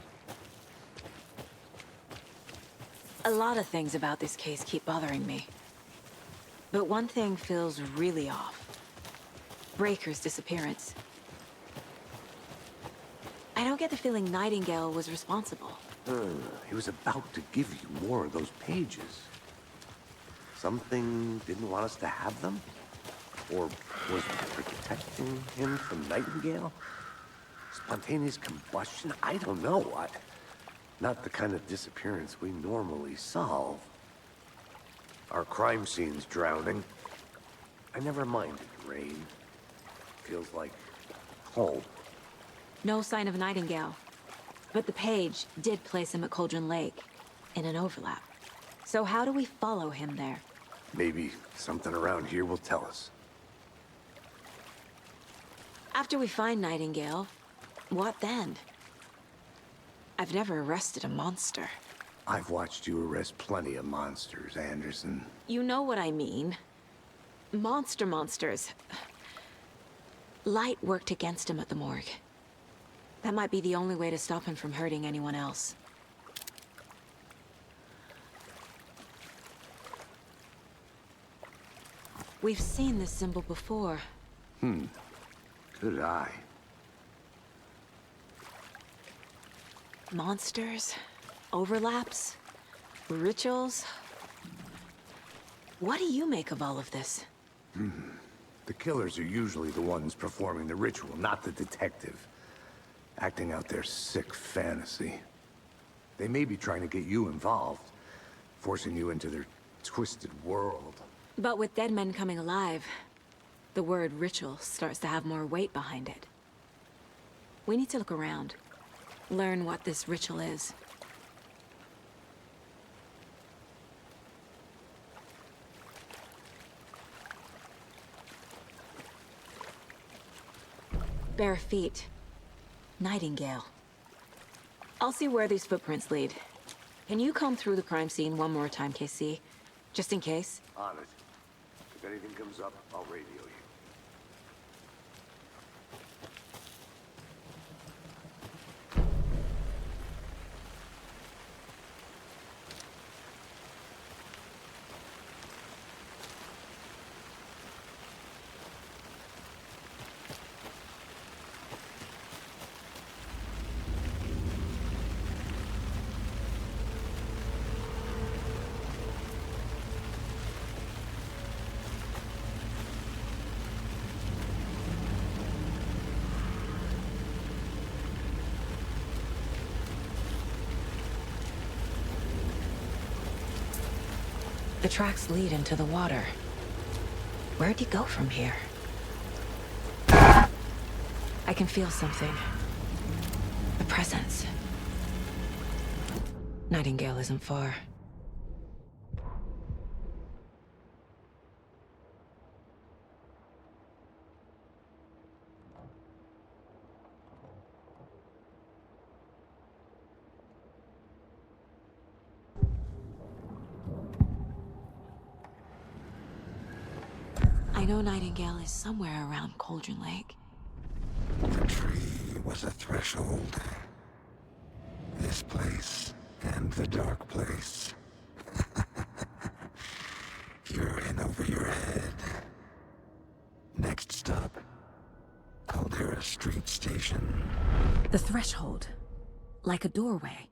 A lot of things about this case keep bothering me. But one thing feels really off. Breaker's disappearance. I don't get the feeling Nightingale was responsible. He was about to give you more of those pages. Something didn't want us to have them? Or was protecting him from Nightingale? Spontaneous combustion? I don't know. Not the kind of disappearance we normally solve. Our crime scene's drowning. I never minded rain. Feels like home. No sign of Nightingale. But the page did place him at Cauldron Lake, in an overlap. So how do we follow him there? Maybe something around here will tell us. After we find Nightingale, what then? I've never arrested a monster. I've watched you arrest plenty of monsters, Anderson. You know what I mean. Monsters. Light worked against him at the morgue. That might be the only way to stop him from hurting anyone else. We've seen this symbol before. Good eye. Monsters, overlaps, rituals. What do you make of all of this? The killers are usually the ones performing the ritual, not the detective. Acting out their sick fantasy. They may be trying to get you involved, forcing you into their twisted world. But with dead men coming alive, the word ritual starts to have more weight behind it. We need to look around, learn what this ritual is. bare feet. Nightingale. I'll see where these footprints lead. Can you comb through the crime scene one more time, KC? Just in case? On it. If anything comes up, I'll radio you. The tracks lead into the water. Where'd he go from here? I can feel something. A presence. Nightingale isn't far. I know Nightingale is somewhere around Cauldron Lake. The tree was a threshold. This place and the dark place. You're in over your head. Next stop, Caldera Street Station. The threshold. Like a doorway.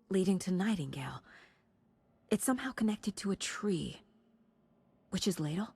Leading to Nightingale. It's somehow connected to a tree. Witch's Ladle?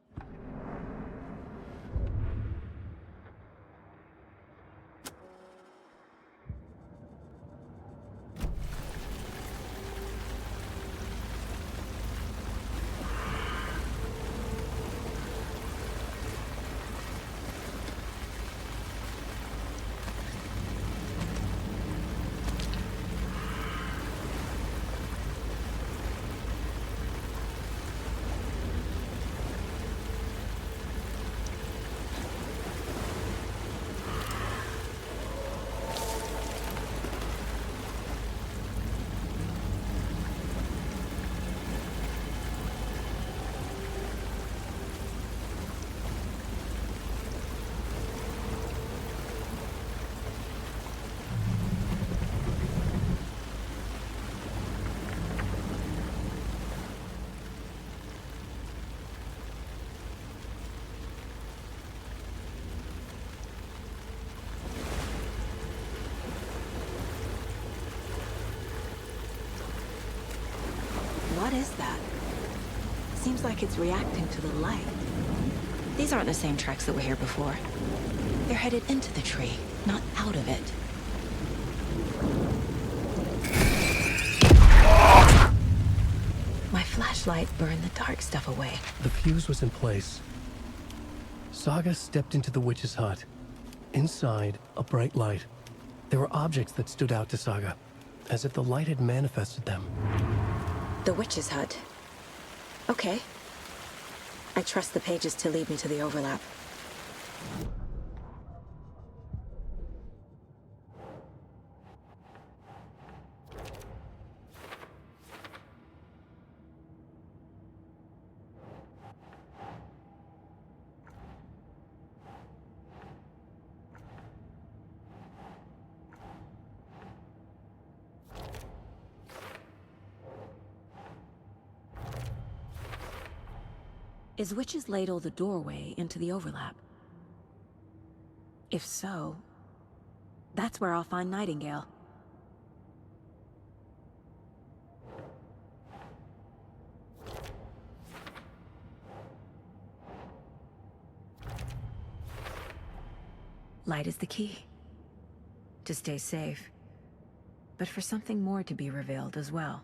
What is that? Seems like it's reacting to the light. These aren't the same tracks that were here before. They're headed into the tree, not out of it. My flashlight burned the dark stuff away. The fuse was in place. Saga stepped into the witch's hut. Inside, a bright light. There were objects that stood out to Saga, as if the light had manifested them. The witch's hut. Okay. I trust the pages to lead me to the overlap. Is Witch's Ladle the doorway into the overlap? If so, that's where I'll find Nightingale. Light is the key. To stay safe. But for something more to be revealed as well.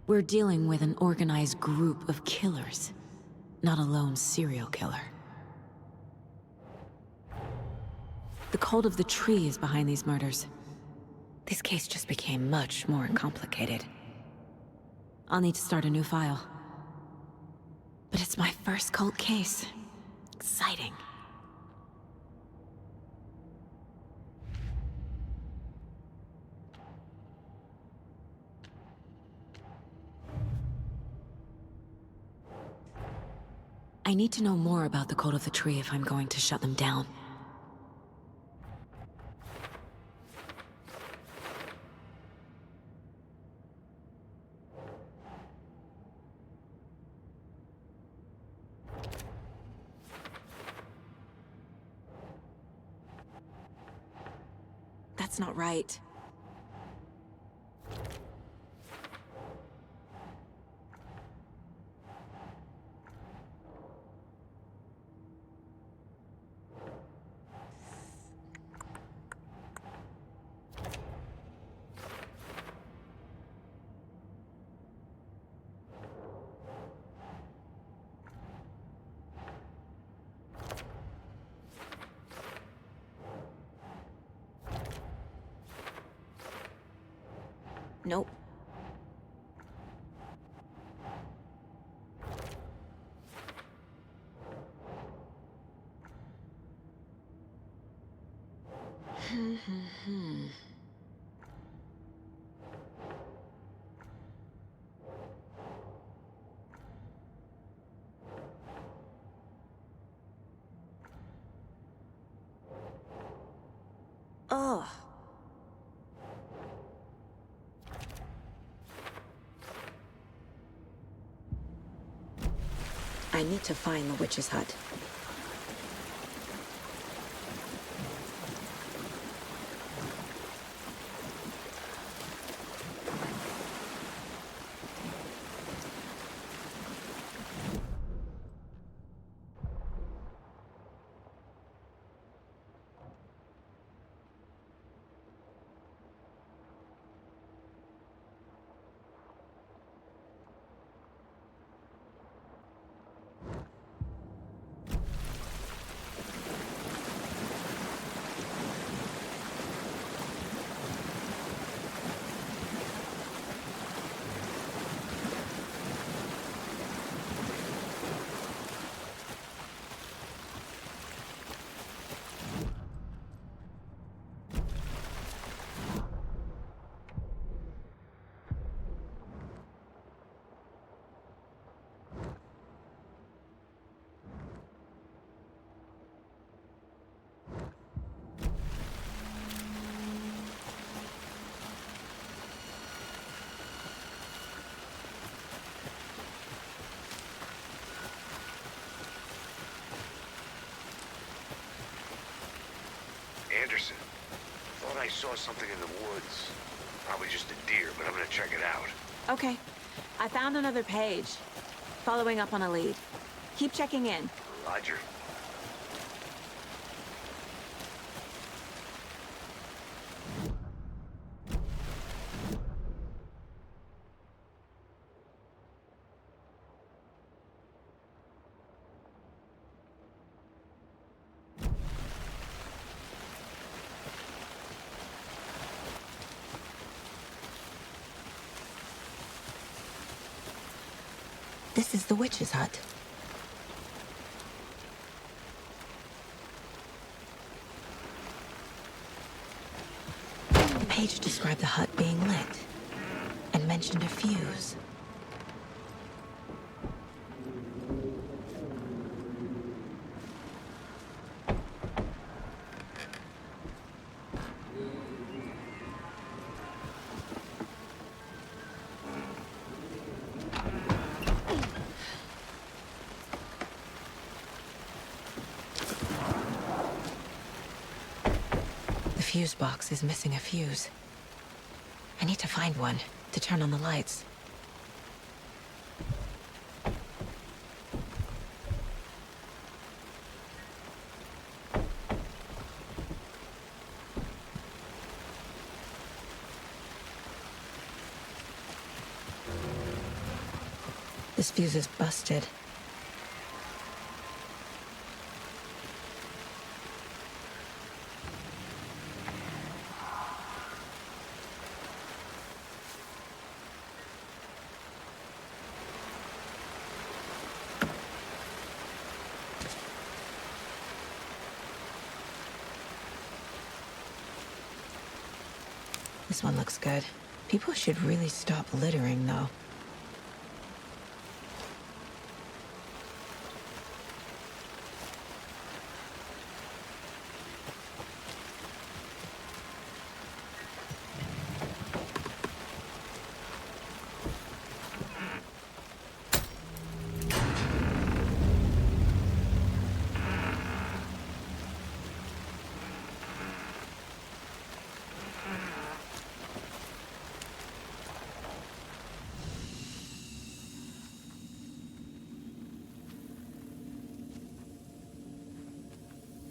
We're dealing with an organized group of killers, not a lone serial killer. The cult of the tree is behind these murders. This case just became much more complicated. I'll need to start a new file. But it's my first cult case. Exciting. I need to know more about the Cult of the Tree if I'm going to shut them down. That's not right. Nope. Ugh. I need to find the witch's hut. Anderson. Thought I saw something in the woods. Probably just a deer, but I'm gonna check it out. Okay. I found another page. Following up on a lead. Keep checking in. Roger. This is the witch's hut. The page described the hut being lit and mentioned a fuse. The fuse box is missing a fuse. I need to find one to turn on the lights. This fuse is busted. This one looks good. People should really stop littering, though.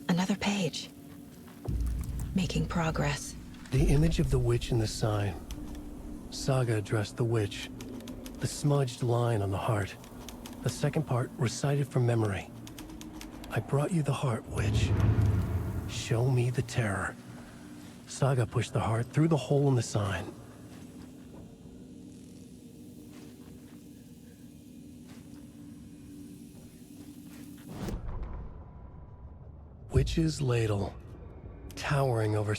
Another page. Making progress. The image of the witch in the sign. Saga addressed the witch. The smudged line on the heart. The second part recited from memory. I brought you the heart, witch. Show me the terror. Saga pushed the heart through the hole in the sign. Witch's ladle, towering over...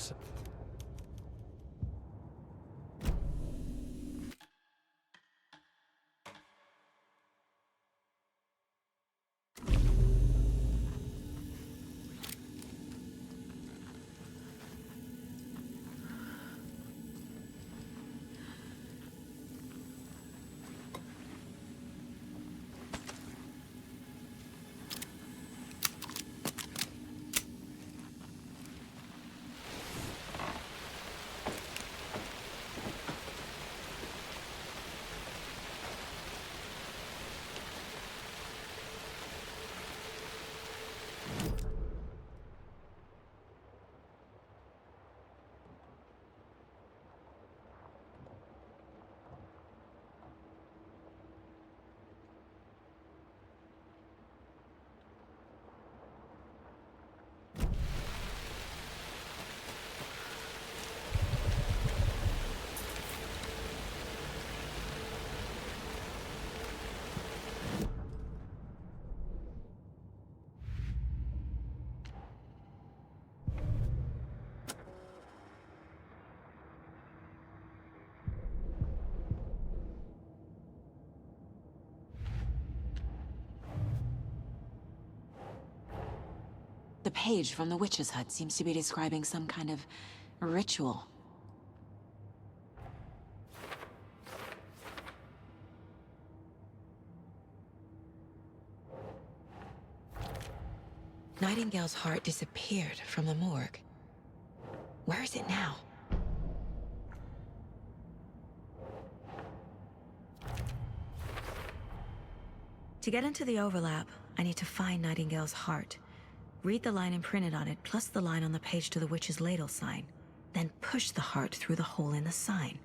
The page from the witch's hut seems to be describing some kind of ritual. Nightingale's heart disappeared from the morgue. Where is it now? To get into the overlap, I need to find Nightingale's heart. Read the line imprinted on it, plus the line on the page to the witch's ladle sign. Then push the heart through the hole in the sign.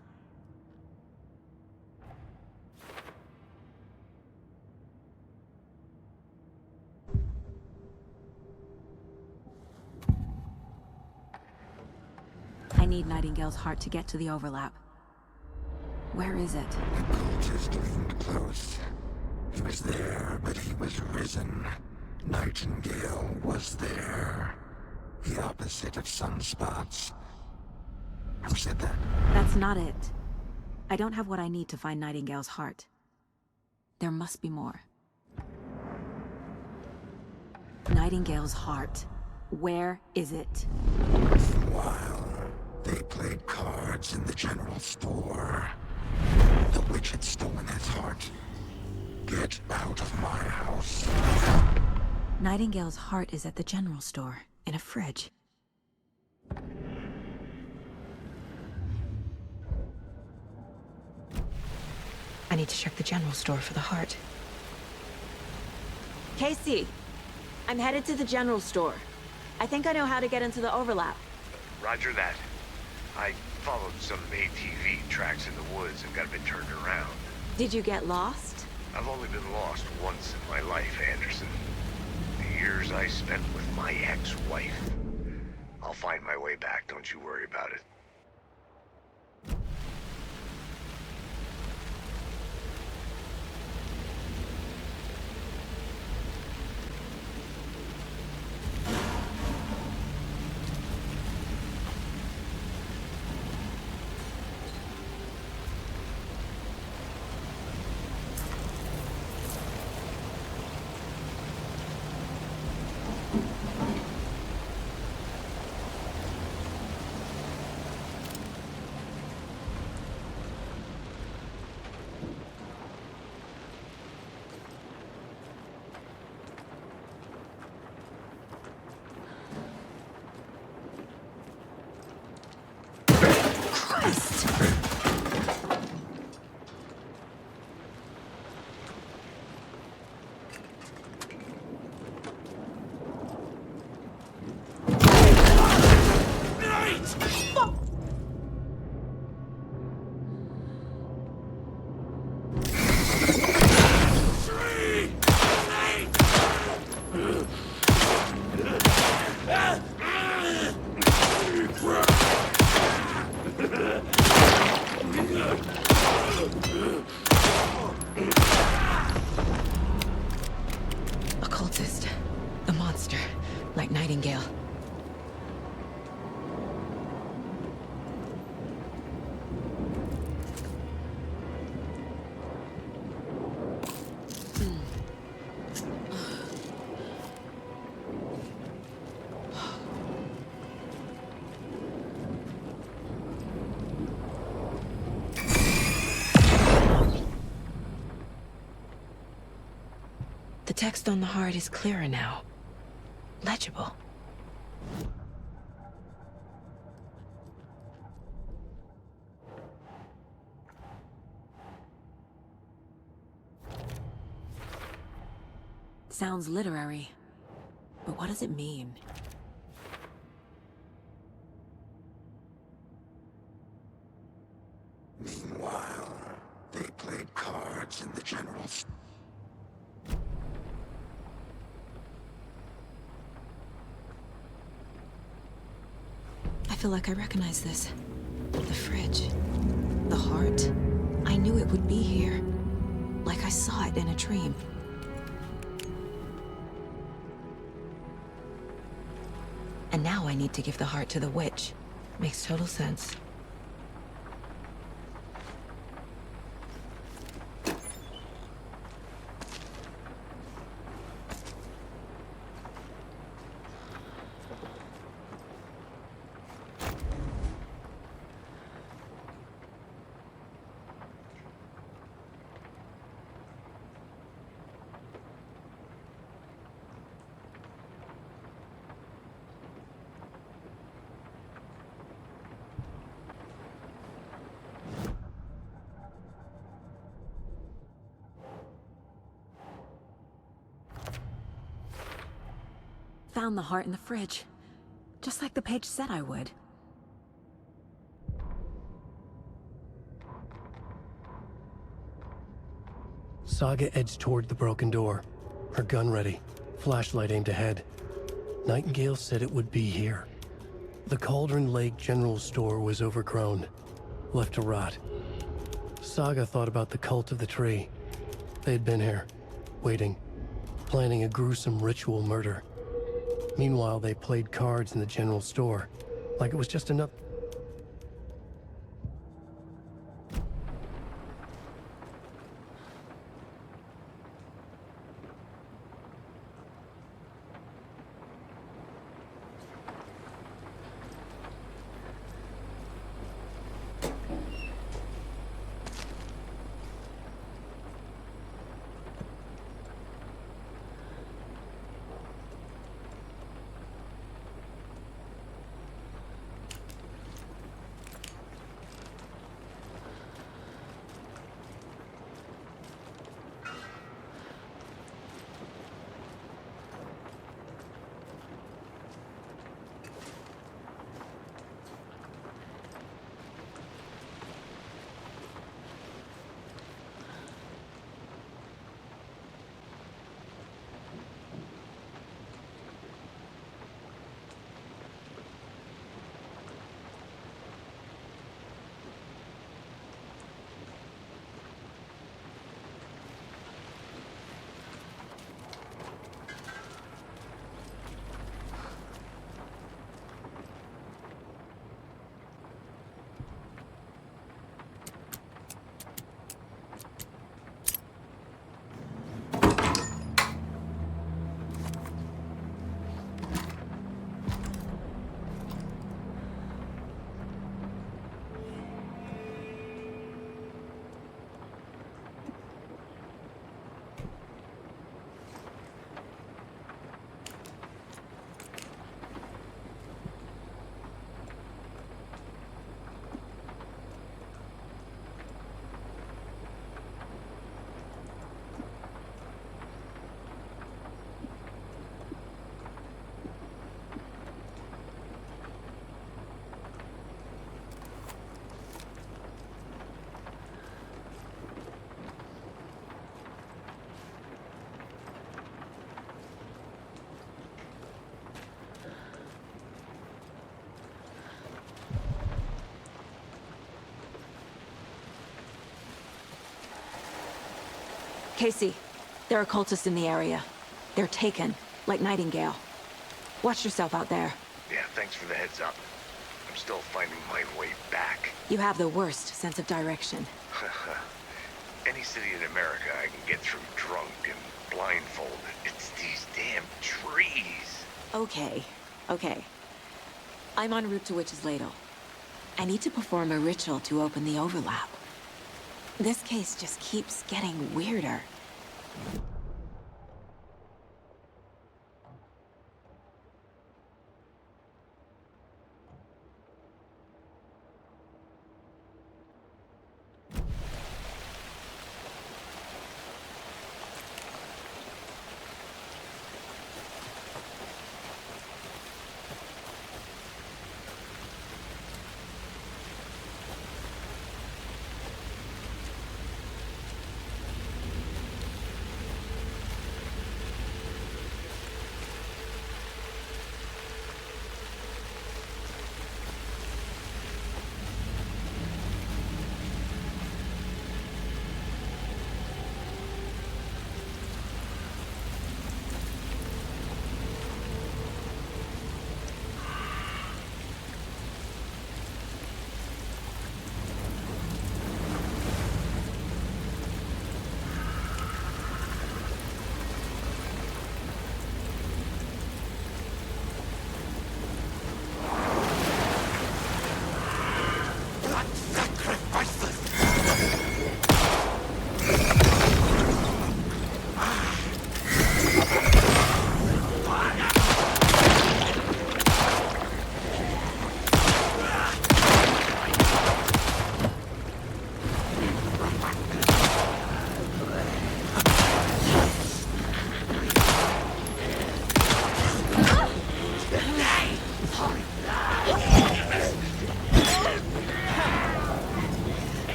I need Nightingale's heart to get to the overlap. Where is it? The cultist leaned close. He was there, but he was risen. Nightingale was there. The opposite of sunspots. Who said that? That's not it. I don't have what I need to find Nightingale's heart. There must be more. Nightingale's heart. Where is it? While they played cards in the general store, the witch had stolen his heart. Get out of my house. Nightingale's heart is at the general store, in a fridge. I need to check the general store for the heart. Casey, I'm headed to the general store. I think I know how to get into the overlap. Roger that. I followed some ATV tracks in the woods and got a bit turned around. Did you get lost? I've only been lost once in my life, Anderson. The years I spent with my ex-wife. I'll find my way back, don't you worry about it. text on the heart is clearer now. Legible. Sounds literary. But what does it mean? Meanwhile, they played cards in the general... I feel like I recognize this. The fridge. The heart. I knew it would be here. Like I saw it in a dream. And now I need to give the heart to the witch. Makes total sense. Found the heart in the fridge. Just like the page said I would. Saga edged toward the broken door, her gun ready, flashlight aimed ahead. Nightingale said it would be here. The Cauldron Lake General Store was overgrown, left to rot. Saga thought about the cult of the tree. They had been here, waiting, planning a gruesome ritual murder. Meanwhile, they played cards in the general store, like it was just enough. Casey, there are cultists in the area. They're taken, like Nightingale. Watch yourself out there. Yeah, thanks for the heads up. I'm still finding my way back. You have the worst sense of direction. Any city in America I can get through drunk and blindfolded. It's these damn trees. Okay, okay. I'm en route to Witch's Ladle. I need to perform a ritual to open the overlap. This case just keeps getting weirder.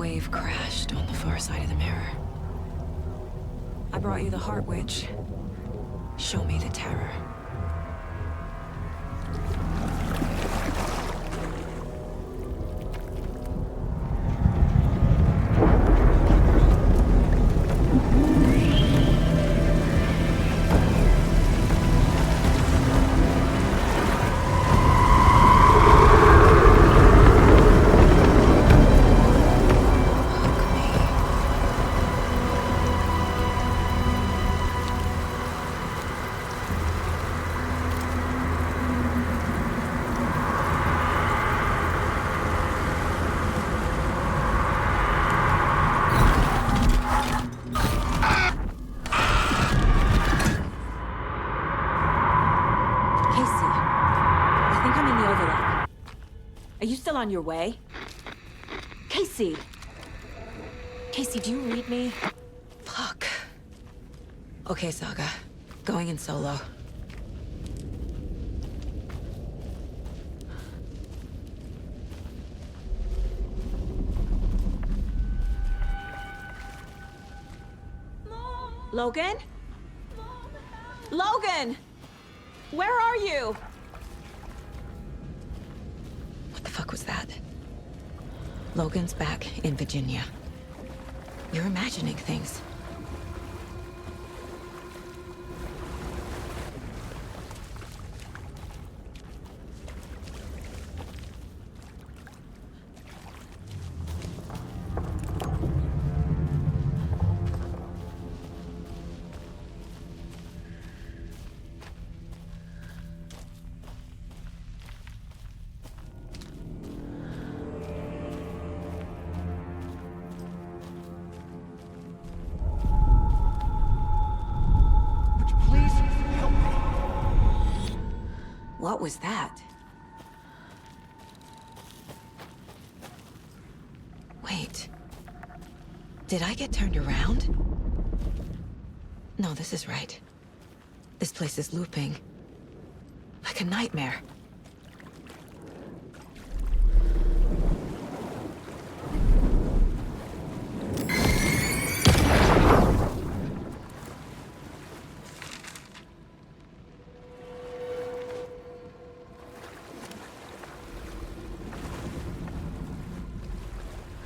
wave crashed on the far side of the mirror. I brought you the Heart Witch. Show me the terror. On your way? Casey! Casey, do you read me? Fuck. Okay, Saga. Going in solo. Logan? Logan! Where are you? What the fuck was that? Logan's back in Virginia. You're imagining things. What was that? Wait. Did I get turned around? No, this is right. This place is looping. Like a nightmare.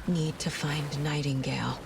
Need to find Nightingale.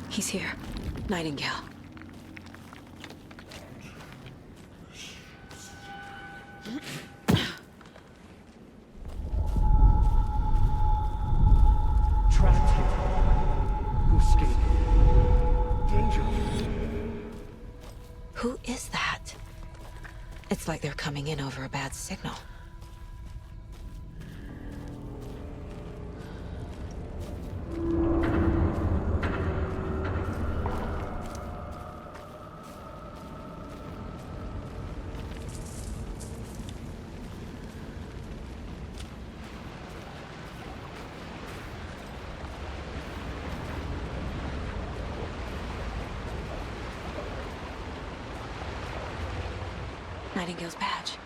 He's here. Nightingale. Trapped here. Who escaped? Danger. Who is that? It's like they're coming in over a bad signal. Nightingale's badge.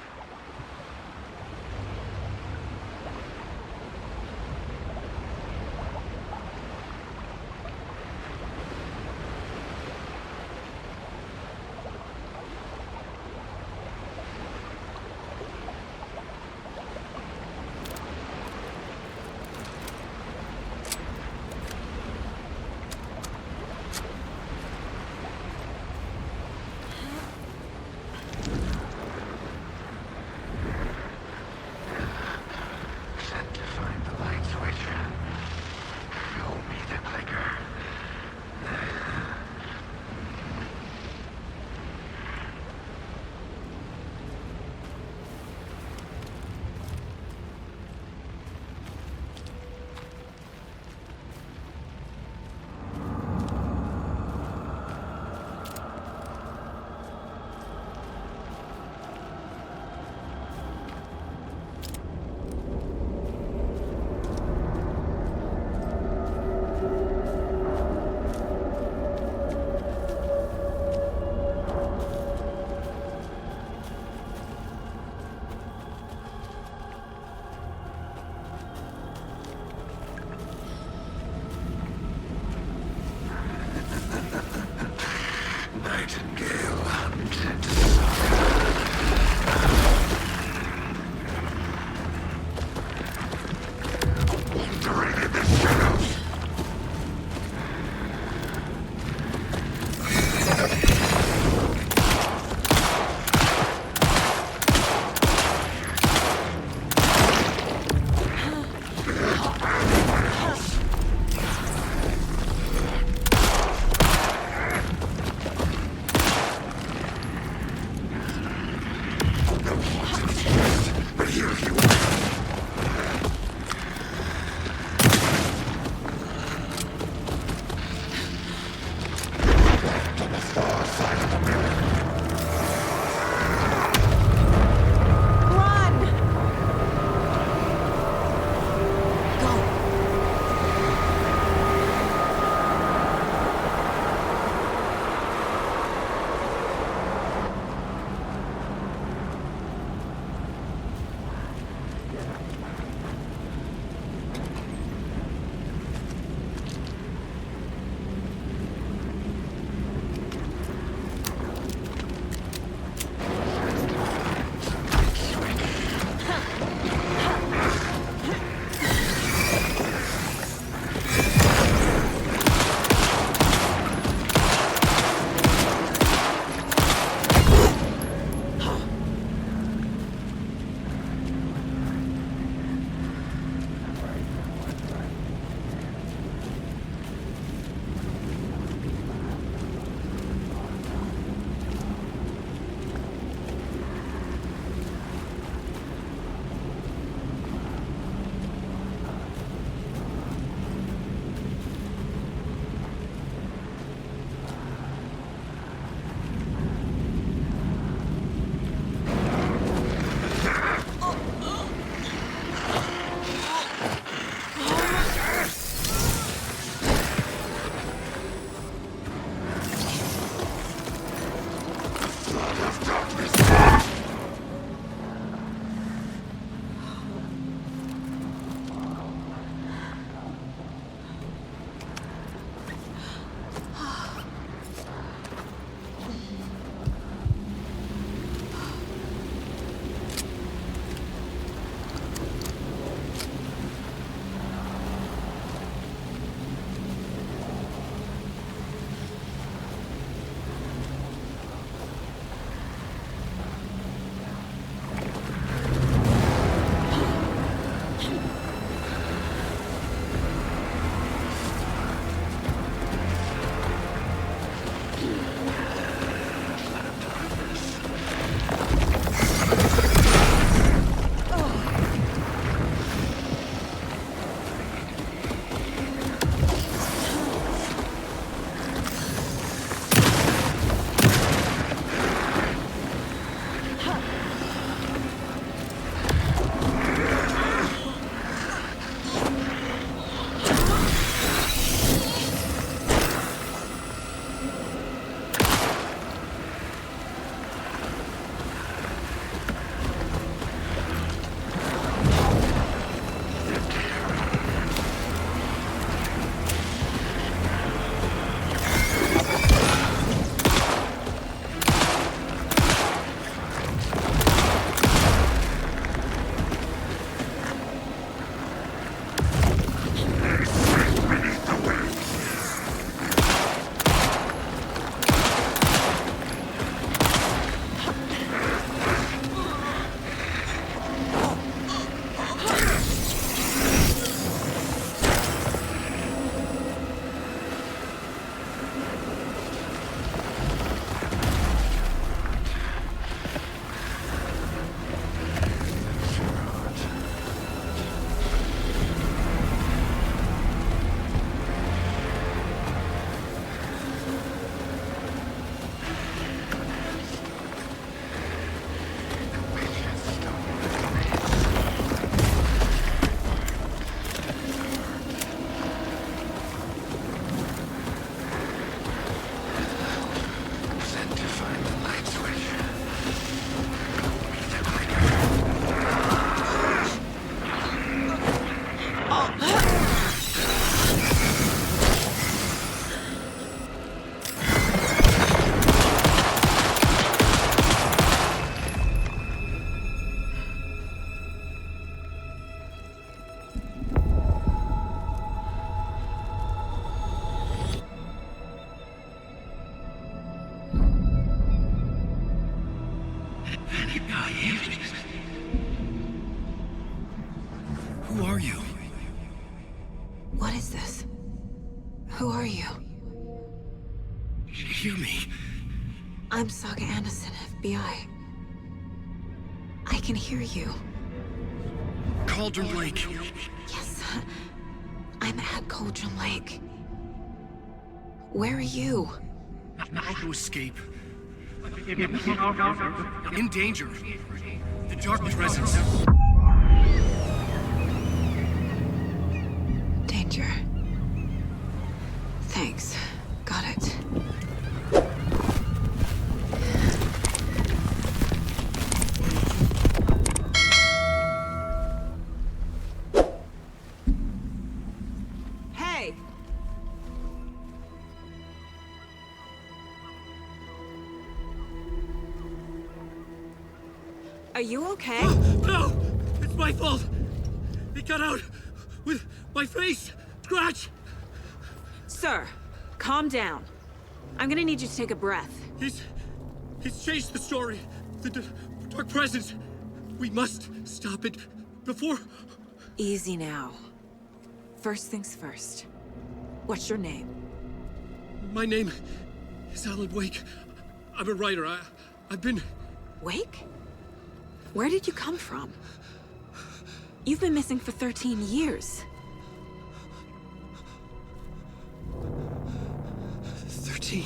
is this? Who are you? Hear me. I'm Saga Anderson, FBI. I can hear you. Cauldron Lake. Yes, I'm at Cauldron Lake. Where are you? How to escape. In danger. The dark presence. Danger. Thanks. Got it. Hey! Are you okay? No! It's my fault! It got out with my face! Scratch! Sir, calm down. I'm gonna need you to take a breath. He's changed the story. The dark presence. We must stop it before... Easy now. First things first. What's your name? My name is Alan Wake. I'm a writer. I've been... Wake? Where did you come from? You've been missing for 13 years. 13?